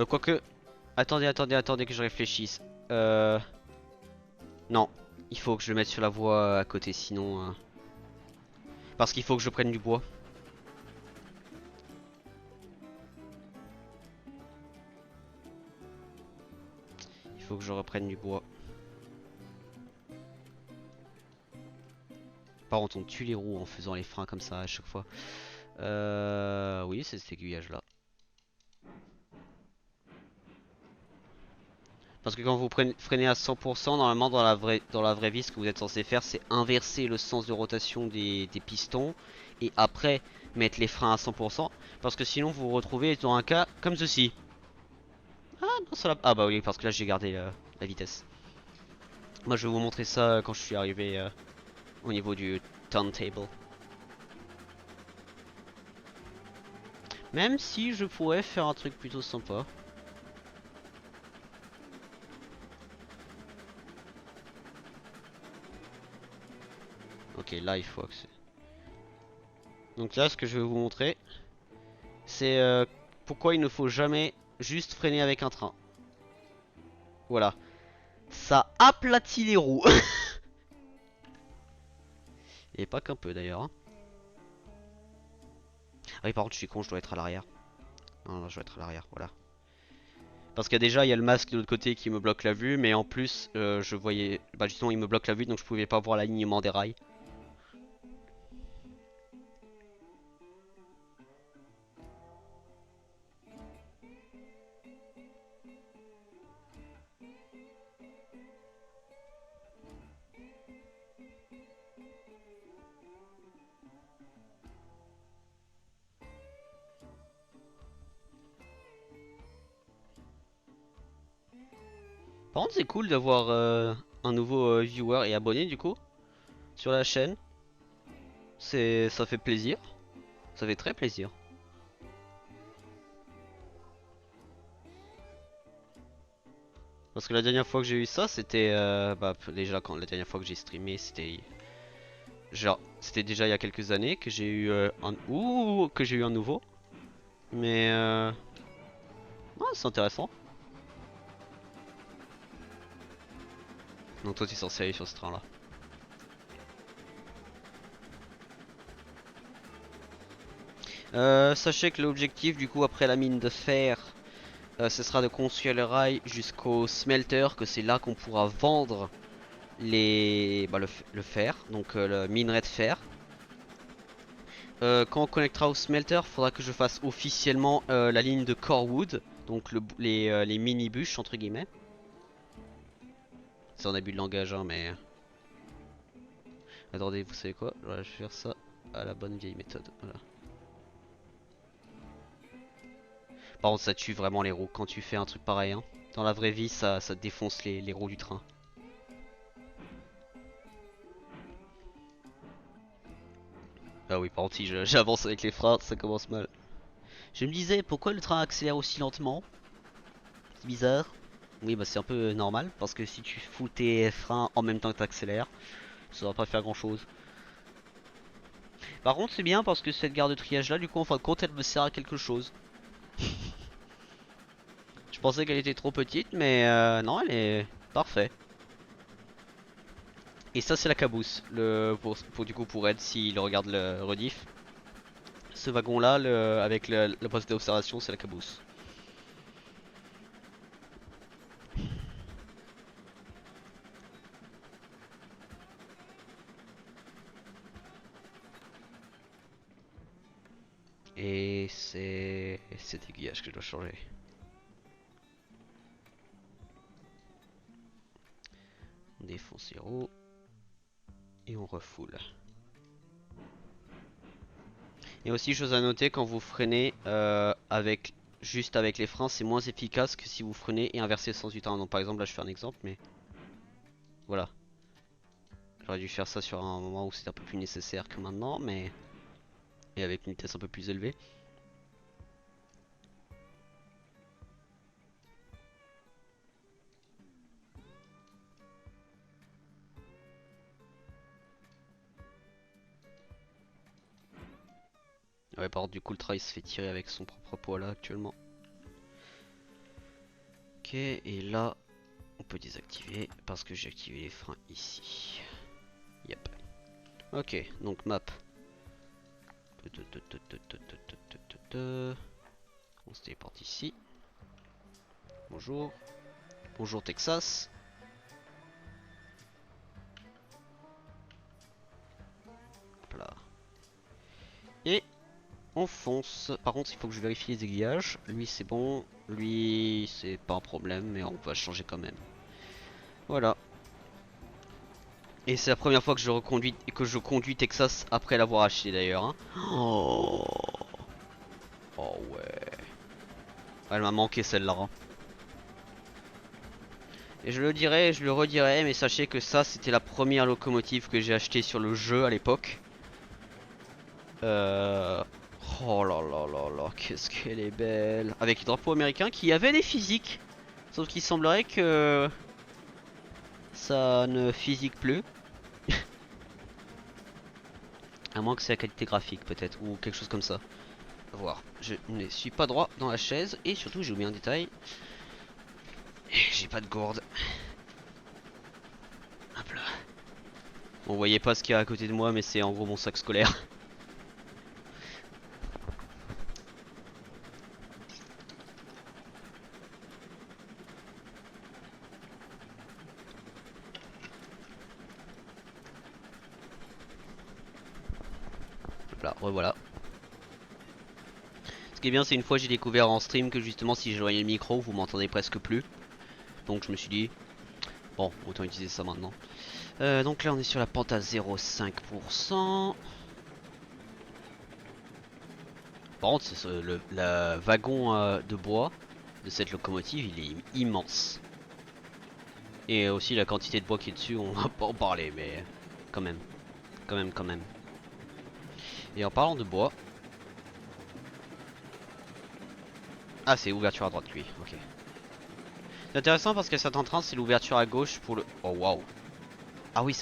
Speaker 1: Quoique... Attendez, attendez, attendez que je réfléchisse. Non. Il faut que je le mette sur la voie à côté, sinon... Parce qu'il faut que je prenne du bois. Il faut que je reprenne du bois. Par contre, on tue les roues en faisant les freins comme ça à chaque fois. Oui, c'est cet aiguillage là. Parce que quand vous freinez à 100%, normalement dans la vraie vie, ce que vous êtes censé faire, c'est inverser le sens de rotation des pistons et après mettre les freins à 100%. Parce que sinon vous vous retrouvez dans un cas comme ceci. Ah non, ça l'a... Ah bah oui, parce que là j'ai gardé la vitesse. Moi je vais vous montrer ça quand je suis arrivé au niveau du turntable. Même si je pourrais faire un truc plutôt sympa. Ok, là il faut accéder. Donc là ce que je vais vous montrer, c'est pourquoi il ne faut jamais juste freiner avec un train. Voilà. Ça aplatit les roues. Et pas qu'un peu d'ailleurs. Hein. Ah oui, par contre, je suis con, je dois être à l'arrière. Non, non, je dois être à l'arrière, voilà. Parce que déjà, il y a le masque de l'autre côté qui me bloque la vue, mais en plus, je voyais... Bah justement, il me bloque la vue, donc je pouvais pas voir l'alignement des rails. Par contre, c'est cool d'avoir un nouveau viewer et abonné, du coup, sur la chaîne. Ça fait plaisir. Ça fait très plaisir. Parce que la dernière fois que j'ai eu ça, c'était... bah, déjà, quand la dernière fois que j'ai streamé, c'était... Genre, c'était déjà il y a quelques années que j'ai eu un... Ouh, que j'ai eu un nouveau. Mais... Ouais, c'est intéressant. Donc toi, tu es censé aller sur ce train-là. Sachez que l'objectif, du coup, après la mine de fer, ce sera de construire le rail jusqu'au smelter, que c'est là qu'on pourra vendre bah, le fer, donc le minerai de fer. Quand on connectera au smelter, il faudra que je fasse officiellement la ligne de Corewood, donc les mini bûches entre guillemets. C'est un abus de langage, hein, mais attendez, vous savez quoi? Voilà, je vais faire ça à la bonne vieille méthode. Voilà. Par contre, ça tue vraiment les roues quand tu fais un truc pareil. Hein. Dans la vraie vie, ça défonce les roues du train. Ah oui, par contre, si j'avance avec les freins, ça commence mal. Je me disais, pourquoi le train accélère aussi lentement? C'est bizarre. Oui, bah c'est un peu normal, parce que si tu fous tes freins en même temps que tu accélères, ça va pas faire grand chose. Par contre, c'est bien parce que cette gare de triage là, du coup, en fin de compte, elle me sert à quelque chose. Je pensais qu'elle était trop petite, mais non, elle est parfaite. Et ça, c'est la cabousse, du coup, pour Ed s'il regarde le rediff. Ce wagon là, avec le poste d'observation, c'est la cabousse. Et c'est cet aiguillage que je dois changer. On défonce les roues. Et on refoule. Et aussi, chose à noter, quand vous freinez juste avec les freins, c'est moins efficace que si vous freinez et inversez le sens du train. Donc par exemple, là je fais un exemple, mais voilà. J'aurais dû faire ça sur un moment où c'est un peu plus nécessaire que maintenant, mais... Et avec une vitesse un peu plus élevée. Ouais, par contre, du coup, le train il se fait tirer avec son propre poids là actuellement. Ok, et là, on peut désactiver parce que j'ai activé les freins ici. Yep. Ok, donc map. On se téléporte ici. Bonjour. Bonjour Texas. Hop là. Et on fonce. Par contre, il faut que je vérifie les aiguillages. Lui, c'est bon. Lui, c'est pas un problème, mais on va changer quand même. Voilà. Et c'est la première fois que je conduis Texas après l'avoir acheté d'ailleurs. Hein. Oh. Oh ouais. Elle m'a manqué celle-là. Hein. Et je le dirai, je le redirai, mais sachez que ça c'était la première locomotive que j'ai achetée sur le jeu à l'époque. Euh... Oh là là là là, qu'est-ce qu'elle est belle. Avec le drapeau américain qui avait des physiques. Sauf qu'il semblerait que ça ne physique plus. À moins que c'est la qualité graphique peut-être, ou quelque chose comme ça. À voir. Je ne suis pas droit dans la chaise, et surtout j'ai oublié un détail. J'ai pas de gourde. Hop là. Bon, vous voyez pas ce qu'il y a à côté de moi, mais c'est en gros mon sac scolaire. Hop là, revoilà. Ce qui est bien, c'est une fois j'ai découvert en stream que justement si j'éloignais le micro, vous m'entendez presque plus. Donc je me suis dit, bon, autant utiliser ça maintenant. Donc là on est sur la pente à 0,5%. Par contre, le wagon de bois de cette locomotive, il est immense. Et aussi la quantité de bois qui est dessus, on va pas en parler, mais quand même, quand même. Et en parlant de bois... Ah, c'est ouverture à droite, lui, ok. C'est intéressant parce que cet entrain, c'est l'ouverture à gauche pour le... Oh, waouh. Ah oui,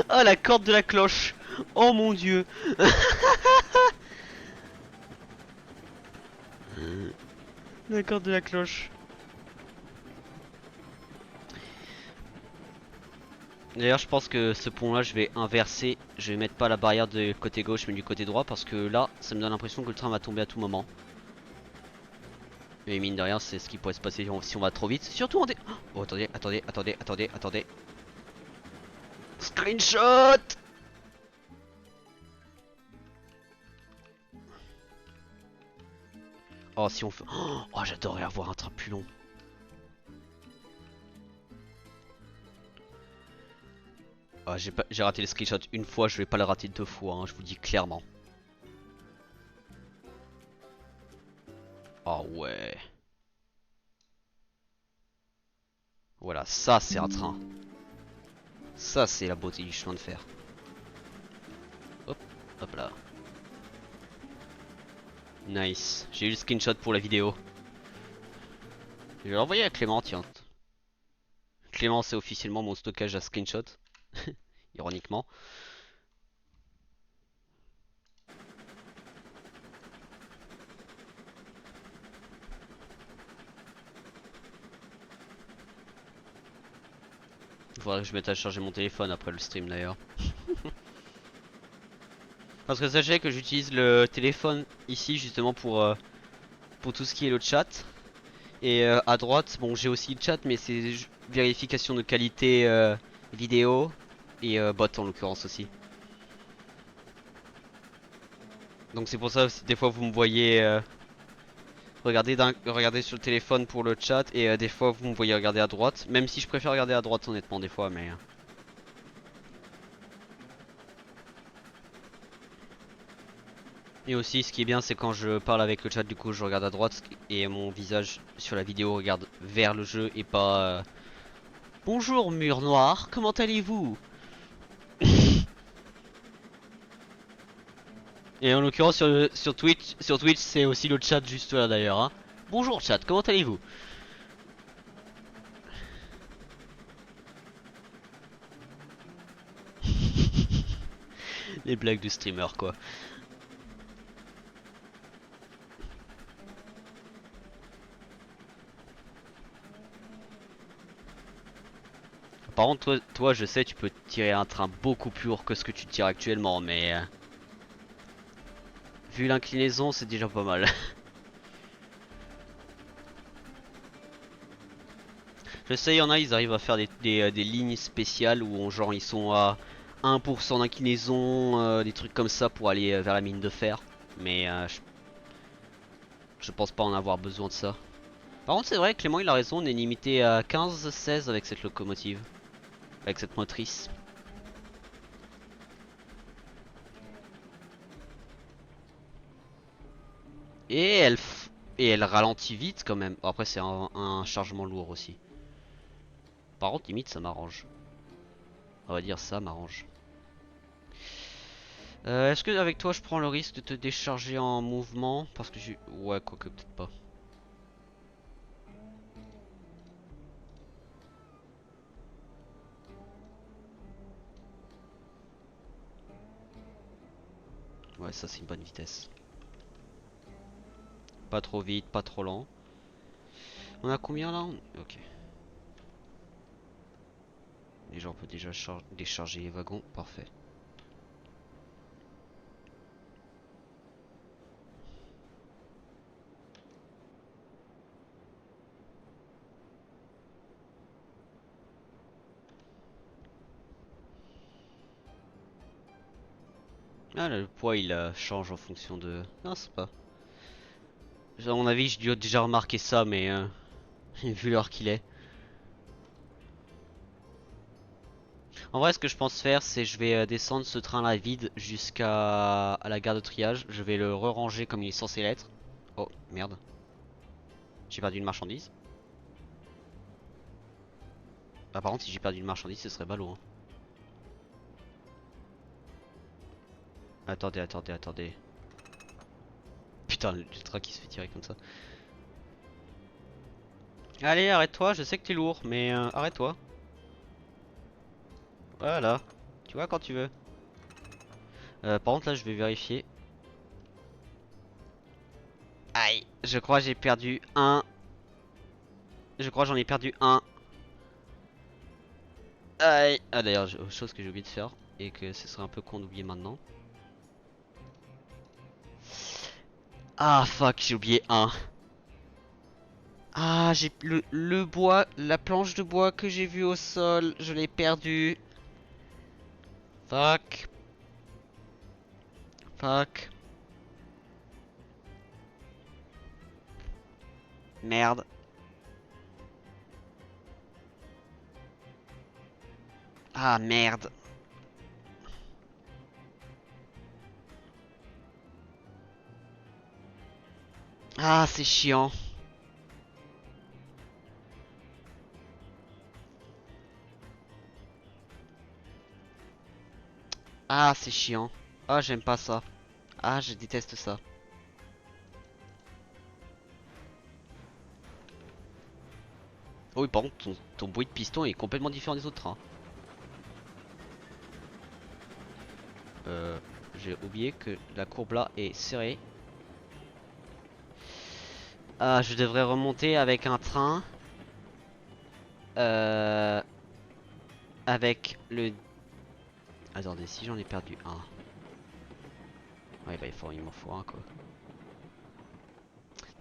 Speaker 1: oh, la corde de la cloche. Oh mon dieu. La corde de la cloche. D'ailleurs, je pense que ce pont là je vais inverser. Je vais mettre pas la barrière du côté gauche mais du côté droit parce que là ça me donne l'impression que le train va tomber à tout moment. Et mine de rien, c'est ce qui pourrait se passer si on va trop vite. Surtout en dé... Oh, attendez. Screenshot. Oh, si on fait... Oh, j'adorerais avoir un train plus long. Ah, j'ai raté le screenshot une fois, je vais pas le rater deux fois, hein, je vous dis clairement. Oh ouais. Voilà, ça c'est un train. Ça c'est la beauté du chemin de fer. Hop, hop là. Nice. J'ai eu le screenshot pour la vidéo. Je vais l'envoyer à Clément, tiens. Clément, c'est officiellement mon stockage à screenshot. Ironiquement. Il faudrait que je mette à charger mon téléphone après le stream d'ailleurs. Parce que sachez que j'utilise le téléphone ici justement pour tout ce qui est le chat. Et à droite, bon j'ai aussi le chat mais c'est vérification de qualité vidéo et bot en l'occurrence aussi. Donc c'est pour ça aussi des fois vous me voyez regarder sur le téléphone pour le chat et des fois vous me voyez regarder à droite. Même si je préfère regarder à droite honnêtement des fois mais... Et aussi ce qui est bien c'est quand je parle avec le chat du coup je regarde à droite et mon visage sur la vidéo regarde vers le jeu et pas bonjour mur noir, comment allez-vous? Et en l'occurrence sur Twitch c'est aussi le chat juste là d'ailleurs hein. Bonjour chat, comment allez-vous? Les blagues du streamer quoi. Par contre, toi, je sais, tu peux tirer un train beaucoup plus lourd que ce que tu tires actuellement, mais vu l'inclinaison, c'est déjà pas mal. Je sais, il y en a, ils arrivent à faire des lignes spéciales où genre ils sont à 1% d'inclinaison, des trucs comme ça pour aller vers la mine de fer. Mais Je pense pas en avoir besoin de ça. Par contre, c'est vrai, Clément il a raison, on est limité à 15-16 avec cette locomotive. Avec cette motrice. Et et elle ralentit vite quand même. Bon, après, c'est un chargement lourd aussi. Par contre, limite, ça m'arrange. On va dire ça m'arrange. Est-ce que avec toi je prends le risque de te décharger en mouvement? Parce que j'ai... Ouais, quoique peut-être pas. Ouais, ça c'est une bonne vitesse. Pas trop vite, pas trop lent. On a combien là? Ok. Déjà on peut déjà décharger les wagons, parfait. Ah là, le poids il change en fonction de... Non, c'est pas. À mon avis, j'ai dû déjà remarquer ça, mais vu l'heure qu'il est. En vrai, ce que je pense faire, c'est je vais descendre ce train là vide jusqu'à la gare de triage. Je vais le re-ranger comme il est censé l'être. Oh, merde. J'ai perdu une marchandise. Bah, par contre, si j'ai perdu une marchandise, ce serait ballot, hein. Attendez, attendez, attendez. Putain, le train qui se fait tirer comme ça. Allez, arrête-toi, je sais que t'es lourd, mais arrête-toi. Voilà. Tu vois quand tu veux. Par contre, là, je vais vérifier. Aïe, je crois que j'ai perdu un. Je crois que j'en ai perdu un. Aïe. Ah, d'ailleurs, chose que j'ai oublié de faire. Et que ce serait un peu con d'oublier maintenant. Ah, fuck, j'ai oublié un. Ah, j'ai le bois, la planche de bois que j'ai vue au sol, je l'ai perdu. Fuck. Fuck. Merde. Ah, merde. Ah, c'est chiant. Ah, c'est chiant. Ah, j'aime pas ça. Ah, je déteste ça. Oh oui, par contre, ton bruit de piston est complètement différent des autres trains. J'ai oublié que la courbe là est serrée. Ah, je devrais remonter avec un train. Euh, avec le... Attendez, si j'en ai perdu un. Ouais, bah il m'en faut un quoi.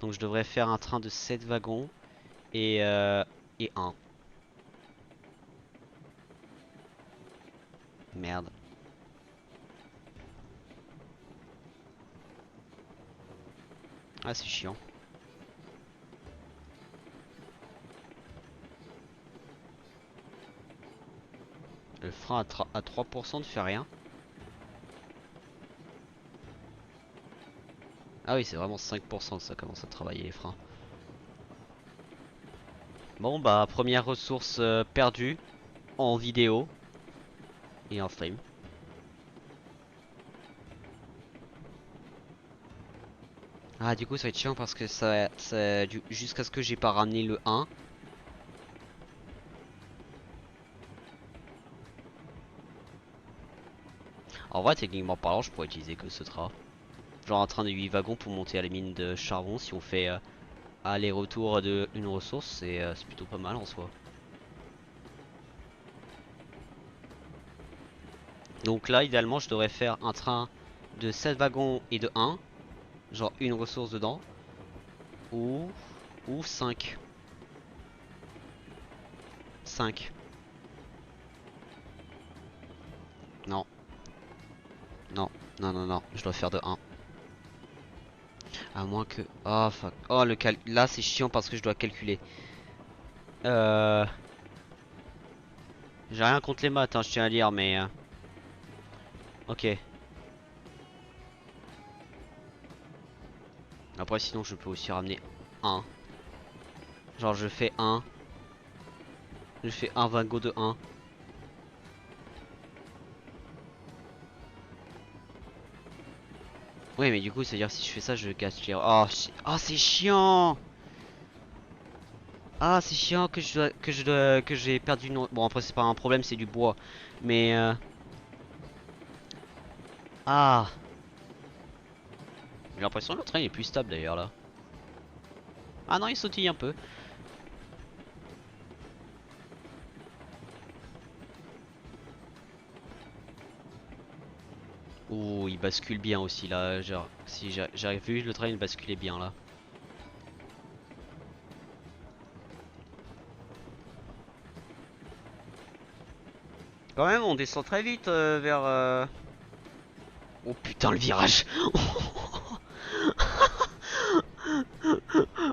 Speaker 1: Donc je devrais faire un train de 7 wagons et un. Merde. Ah, c'est chiant. Le frein à 3% ne fait rien. Ah oui, c'est vraiment 5% que ça commence à travailler les freins. Bon bah, première ressource perdue en vidéo et en stream. Ah, du coup ça va être chiant parce que jusqu'à ce que j'ai pas ramené le 1. En vrai, techniquement parlant, je pourrais utiliser que ce train. Genre un train de 8 wagons pour monter à la mine de charbon. Si on fait aller-retour de une ressource, c'est plutôt pas mal en soi. Donc là, idéalement, je devrais faire un train de 7 wagons et de 1. Genre une ressource dedans. Ou, ou 5. 5. Non, non, non, non, non. Je dois faire de 1. À moins que... Oh fuck. Oh le cal... Là c'est chiant parce que je dois calculer. Euh... J'ai rien contre les maths, hein, je tiens à dire, mais... Ok. Après sinon je peux aussi ramener un. Genre je fais un. Je fais un wagon de un. Oui mais du coup c'est à dire si je fais ça je gâche les... Oh, oh c'est chiant. Ah c'est chiant que que j'ai perdu une... Bon après c'est pas un problème, c'est du bois. Mais Ah, j'ai l'impression que le train est plus stable d'ailleurs là. Ah non il sautille un peu. Ouh il bascule bien aussi là. Genre si j'avais vu le train il basculait bien là. Quand même on descend très vite vers... Oh putain le virage.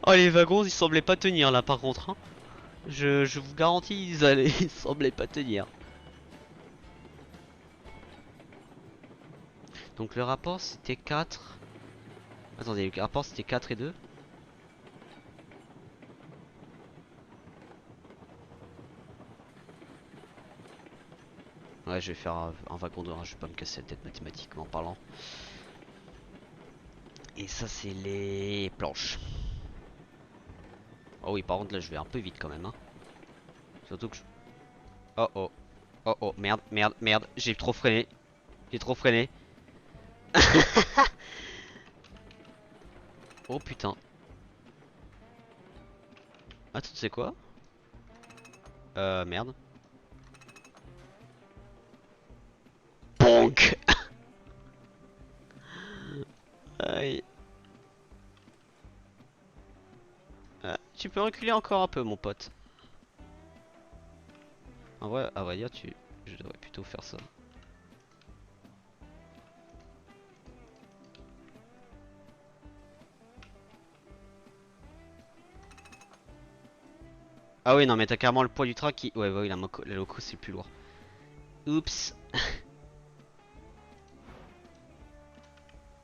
Speaker 1: Oh les wagons ils semblaient pas tenir là par contre hein. Je vous garantis ils semblaient pas tenir. Donc le rapport c'était 4. Attendez le rapport c'était 4 et 2. Ouais je vais faire un wagon de 1, je vais pas me casser la tête mathématiquement parlant. Et ça c'est les planches. Oh oui par contre là je vais un peu vite quand même hein. Surtout que je... Oh oh. Oh oh merde merde merde. J'ai trop freiné. J'ai trop freiné. Oh putain. Attends tu sais quoi? Merde. Bonk. Aïe. Tu peux reculer encore un peu mon pote. En vrai, à vrai dire, je devrais plutôt faire ça. Ah oui, non, mais t'as carrément le poids du train qui... Ouais, bah oui, la loco, c'est plus lourd. Oups.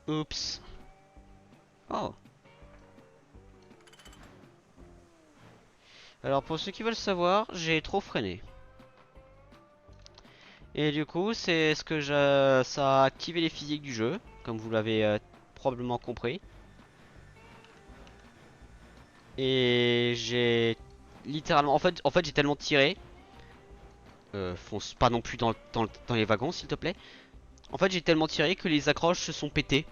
Speaker 1: Oups. Oh. Alors, pour ceux qui veulent savoir, j'ai trop freiné. Et du coup, c'est ce que ça a activé les physiques du jeu, comme vous l'avez probablement compris. Et j'ai littéralement... En fait j'ai tellement tiré. Fonce pas non plus dans les wagons, s'il te plaît. En fait, j'ai tellement tiré que les accroches se sont pétées.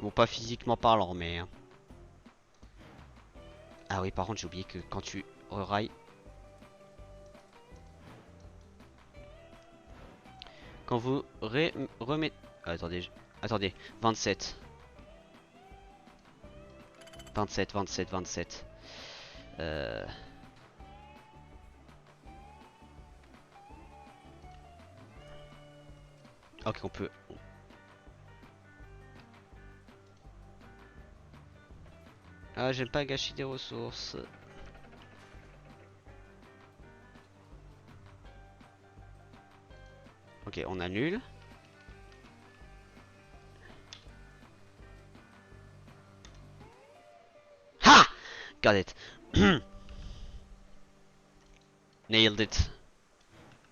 Speaker 1: Bon, pas physiquement parlant, mais... Ah oui, par contre, j'ai oublié que quand tu railles... Quand vous remettez... Attendez, attendez, 27. 27, 27, 27. Ok, on peut... Ah, j'aime pas gâcher des ressources. Ok, on annule. Ha! Got it. Nailed it.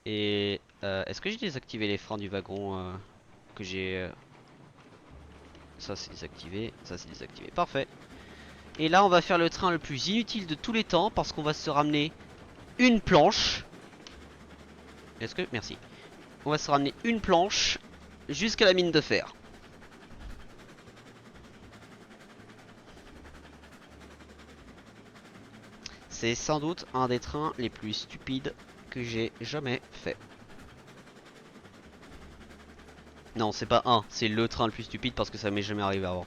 Speaker 1: Et est-ce que j'ai désactivé les freins du wagon que j'ai... Ça c'est désactivé, ça c'est désactivé. Parfait. Et là on va faire le train le plus inutile de tous les temps parce qu'on va se ramener une planche. Est-ce que... Merci. On va se ramener une planche jusqu'à la mine de fer. C'est sans doute un des trains les plus stupides que j'ai jamais fait. Non, c'est pas un, c'est le train le plus stupide parce que ça m'est jamais arrivé avant.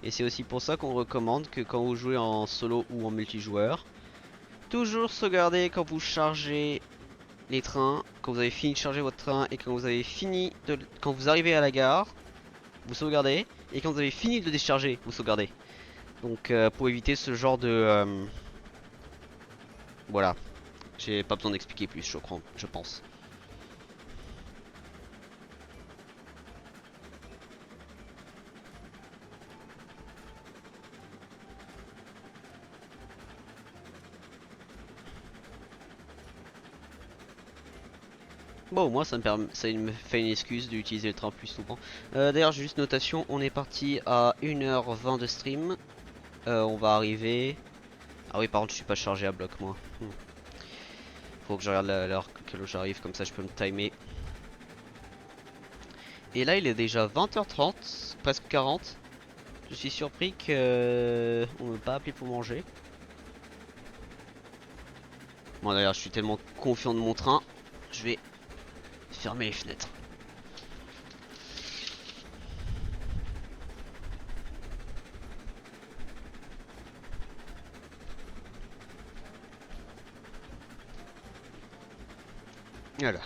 Speaker 1: Et c'est aussi pour ça qu'on recommande que quand vous jouez en solo ou en multijoueur, toujours sauvegarder quand vous chargez les trains, quand vous avez fini de charger votre train et quand vous avez fini de... Quand vous arrivez à la gare, vous sauvegardez. Et quand vous avez fini de le décharger, vous sauvegardez. Donc pour éviter ce genre de... voilà. J'ai pas besoin d'expliquer plus, je crois, je pense. Bon, moi ça me permet, ça me fait une excuse d'utiliser le train plus souvent. D'ailleurs, juste notation, on est parti à 1h20 de stream. On va arriver. Ah oui, par contre, je suis pas chargé à bloc, moi. Faut que je regarde l'heure que j'arrive, comme ça je peux me timer. Et là, il est déjà 20h30, presque 40. Je suis surpris que on m'ait pas appelé pour manger. Bon, d'ailleurs, je suis tellement confiant de mon train, je vais fermer les fenêtres. Voilà.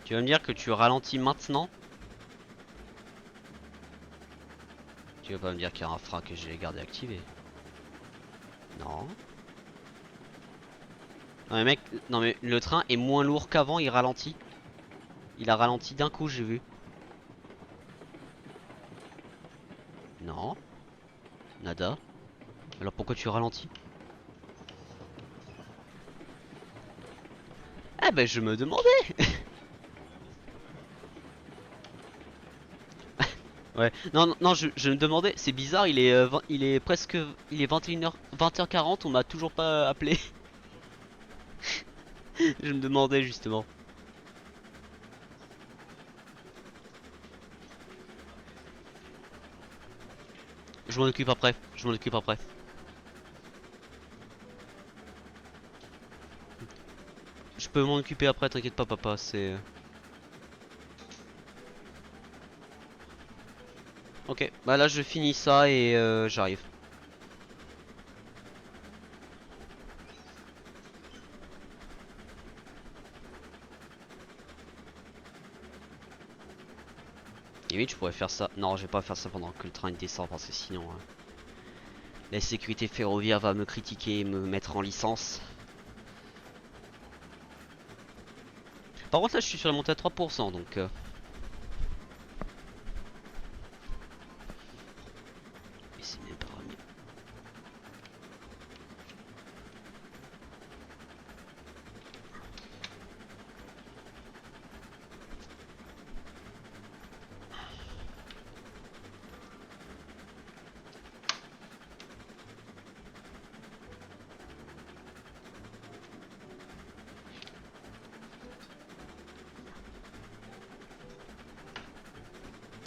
Speaker 1: Tu vas me dire que tu ralentis maintenant? Tu vas pas me dire qu'il y a un frein que j'ai gardé activé? Non. Non mais mec, non mais le train est moins lourd qu'avant, il ralentit. Il a ralenti d'un coup, j'ai vu. Non. Nada. Alors pourquoi tu ralentis? Eh ben je me demandais. Ouais. Non, non, non, je me demandais, c'est bizarre, il est presque, il est 21h, 20h40, on m'a toujours pas appelé. Je me demandais justement. Je m'en occupe après, je m'en occupe après. Je peux m'en occuper après, t'inquiète pas papa, c'est... Ok, bah là je finis ça et j'arrive. Limite je pourrais faire ça. Non, je vais pas faire ça pendant que le train descend parce que sinon la sécurité ferroviaire va me critiquer et me mettre en licence. Par contre là je suis sur la montée à 3% donc... Et c'est même pas remis.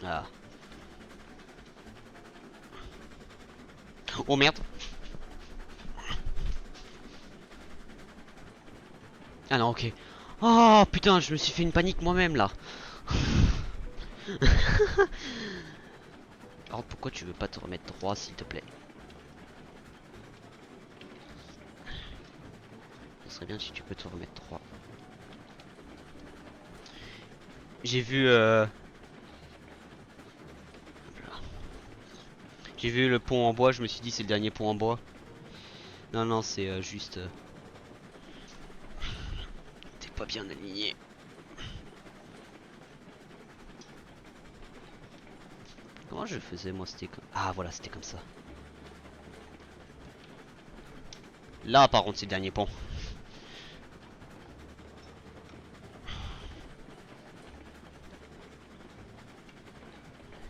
Speaker 1: Ah. Oh merde. Ah non, ok. Oh putain, je me suis fait une panique moi-même là. Alors pourquoi tu veux pas te remettre droit s'il te plaît? Ce serait bien si tu peux te remettre droit. J'ai vu j'ai vu le pont en bois, je me suis dit c'est le dernier pont en bois. Non non c'est juste t'es pas bien aligné. Comment je faisais moi? C'était comme... Ah voilà, c'était comme ça. Là par contre c'est le dernier pont.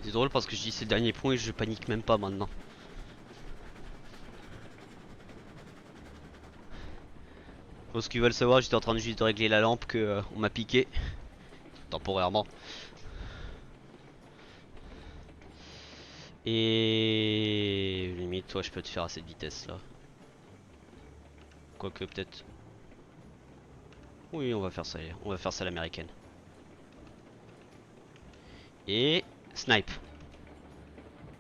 Speaker 1: C'est drôle parce que je dis c'est le dernier pont et je panique même pas maintenant. Pour ceux qui veulent savoir, j'étais en train de juste de régler la lampe que on m'a piqué temporairement. Et limite toi je peux te faire à cette vitesse là. Quoique peut-être. Oui, on va faire ça à l'américaine. Et snipe.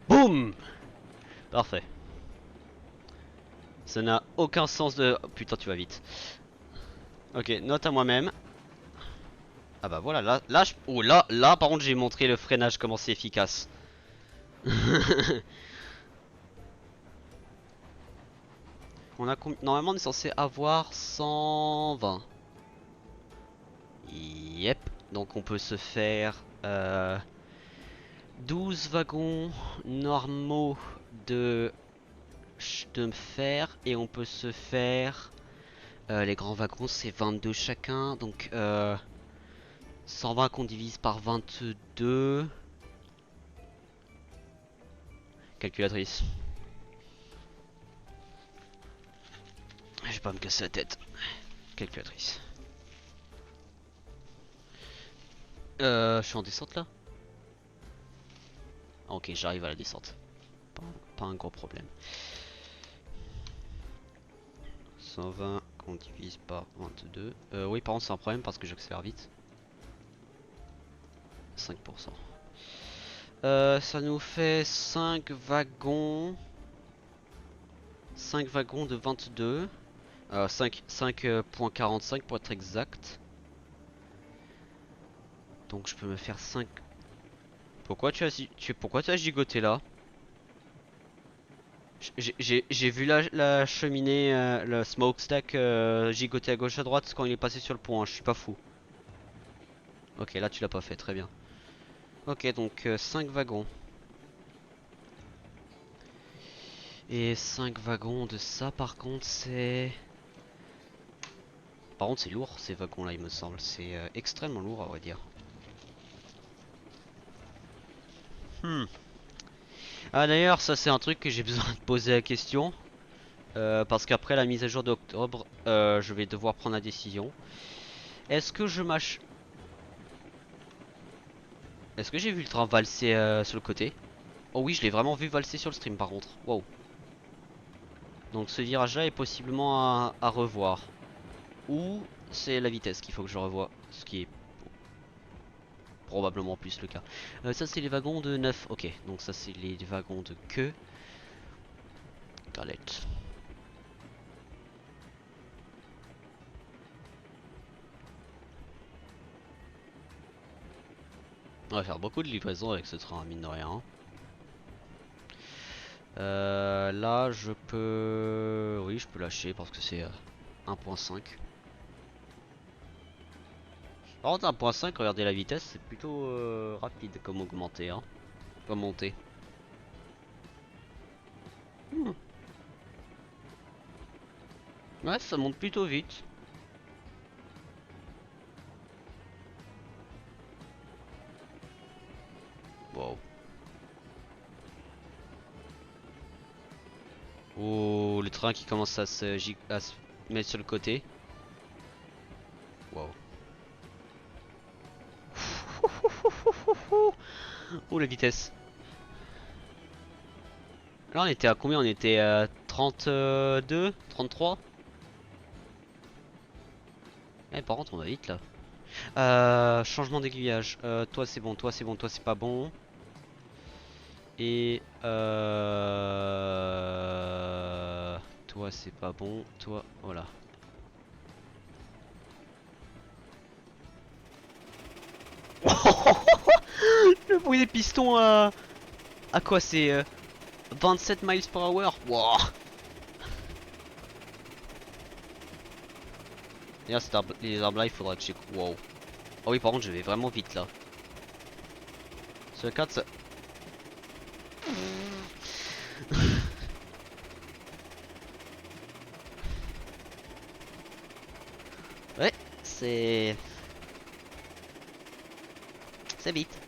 Speaker 1: Boum. Parfait. Ça n'a aucun sens de... Oh, putain tu vas vite. Ok, note à moi-même. Ah bah voilà, là, oh, là, par contre, j'ai montré le freinage, comment c'est efficace. Normalement, on est censé avoir 120. Yep. Donc, on peut se faire 12 wagons normaux de, de fer. Et on peut se faire... les grands wagons, c'est 22 chacun. Donc, 120 qu'on divise par 22. Calculatrice. Je vais pas me casser la tête. Calculatrice. Je suis en descente là? Ah, ok, j'arrive à la descente. Pas un gros problème. 120 qu'on divise par 22. Oui, par contre, c'est un problème parce que j'accélère vite. 5%. Ça nous fait 5 wagons. 5 wagons de 22. 5.45 pour être exact. Donc je peux me faire 5. Pourquoi pourquoi tu as gigoté là? J'ai vu la cheminée, le smokestack gigoter à gauche à droite quand il est passé sur le pont, hein, je suis pas fou. Ok, là tu l'as pas fait, très bien. Ok, donc 5 wagons. Et 5 wagons de ça par contre c'est... Par contre c'est lourd ces wagons là il me semble, c'est extrêmement lourd à vrai dire. Hmm. Ah d'ailleurs ça c'est un truc que j'ai besoin de poser la question. Parce qu'après la mise à jour d'octobre, je vais devoir prendre la décision. Est-ce que je mâche... Est-ce que j'ai vu le train valser sur le côté? Oh oui, je l'ai vraiment vu valser sur le stream par contre. Wow. Donc ce virage là est possiblement à revoir. Ou c'est la vitesse qu'il faut que je revoie. Ce qui est probablement plus le cas. Ça c'est les wagons de 9. Ok, donc ça c'est les wagons de queue. Galette. On va faire beaucoup de livraisons avec ce train, mine de rien. Là je peux... Oui, je peux lâcher parce que c'est 1.5. Par contre 1.5, regardez la vitesse, c'est plutôt rapide comme augmenté, hein. Comme monter. Hmm. Ouais, ça monte plutôt vite. Wow. Oh, le train qui commence à se mettre sur le côté. Wow. Oh, la vitesse. Là, on était à combien? On était à 32, 33. Eh, par contre, on va vite là. Changement d'aiguillage. Toi, c'est bon, toi, c'est bon, toi, c'est pas bon. Et toi, c'est pas bon. Toi, voilà. Le bruit des pistons à quoi c'est 27 miles per hour. Wow. D'ailleurs, les arbres là, il faudra que j'ai. Wow. Oh oui, par contre, je vais vraiment vite là. Sur le 4, ça. Ouais, c'est. C'est vite.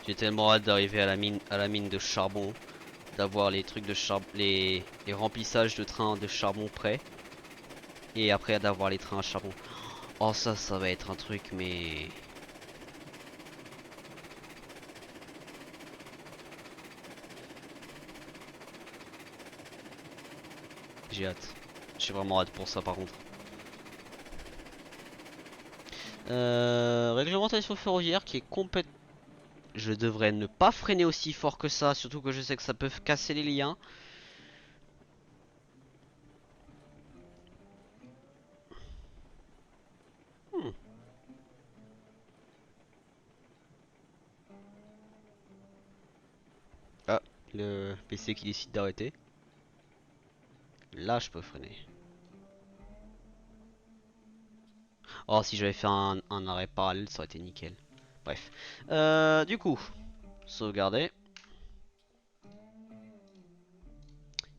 Speaker 1: J'ai tellement hâte d'arriver à la mine de charbon, d'avoir les trucs de charbon, les remplissages de trains de charbon prêts, et après d'avoir les trains à charbon. Oh ça va être un truc mais j'ai hâte. J'ai vraiment hâte pour ça par contre. Réglementation ferroviaire qui est complète. Je devrais ne pas freiner aussi fort que ça, surtout que je sais que ça peut casser les liens. Hmm. Ah, le PC qui décide d'arrêter. Là, je peux freiner. Oh, si j'avais fait un arrêt parallèle, ça aurait été nickel. Bref. Du coup, sauvegarder.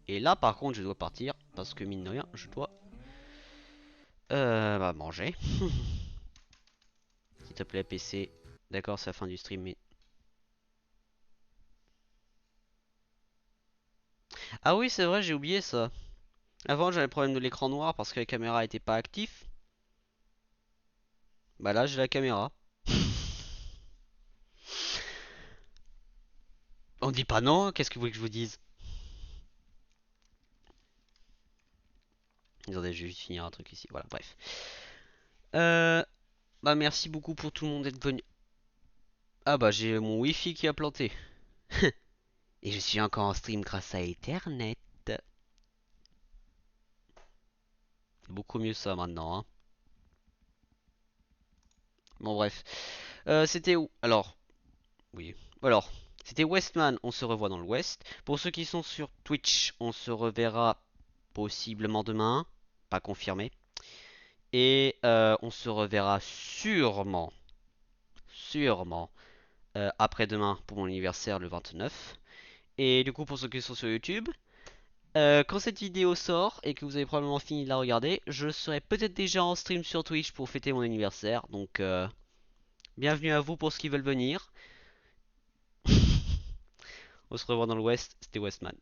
Speaker 1: Et là, par contre, je dois partir. Parce que mine de rien, je dois bah, manger. S'il te plaît, PC. D'accord, c'est la fin du stream, mais... Ah oui, c'est vrai, j'ai oublié ça. Avant, j'avais le problème de l'écran noir parce que la caméra était pas active. Bah là, j'ai la caméra. On dit pas non, qu'est-ce que vous voulez que je vous dise? Attendez, je vais juste finir un truc ici. Voilà, bref. Euh, Bah merci beaucoup pour tout le monde d'être venu. Ah bah j'ai mon wifi qui a planté. Et je suis encore en stream grâce à Ethernet. C'est beaucoup mieux ça maintenant, hein. Bon bref. C'était où? Alors, oui. Alors, c'était Westman, on se revoit dans le West. Pour ceux qui sont sur Twitch, on se reverra possiblement demain. Pas confirmé. Et on se reverra sûrement, après-demain pour mon anniversaire le 29. Et du coup, pour ceux qui sont sur YouTube, quand cette vidéo sort et que vous avez probablement fini de la regarder, je serai peut-être déjà en stream sur Twitch pour fêter mon anniversaire. Donc, bienvenue à vous pour ceux qui veulent venir. On se revoit dans le West, c'était Westman.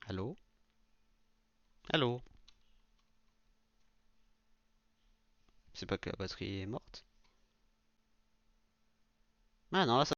Speaker 1: Allô? Allô? C'est pas que la batterie est morte? Ah non, là ça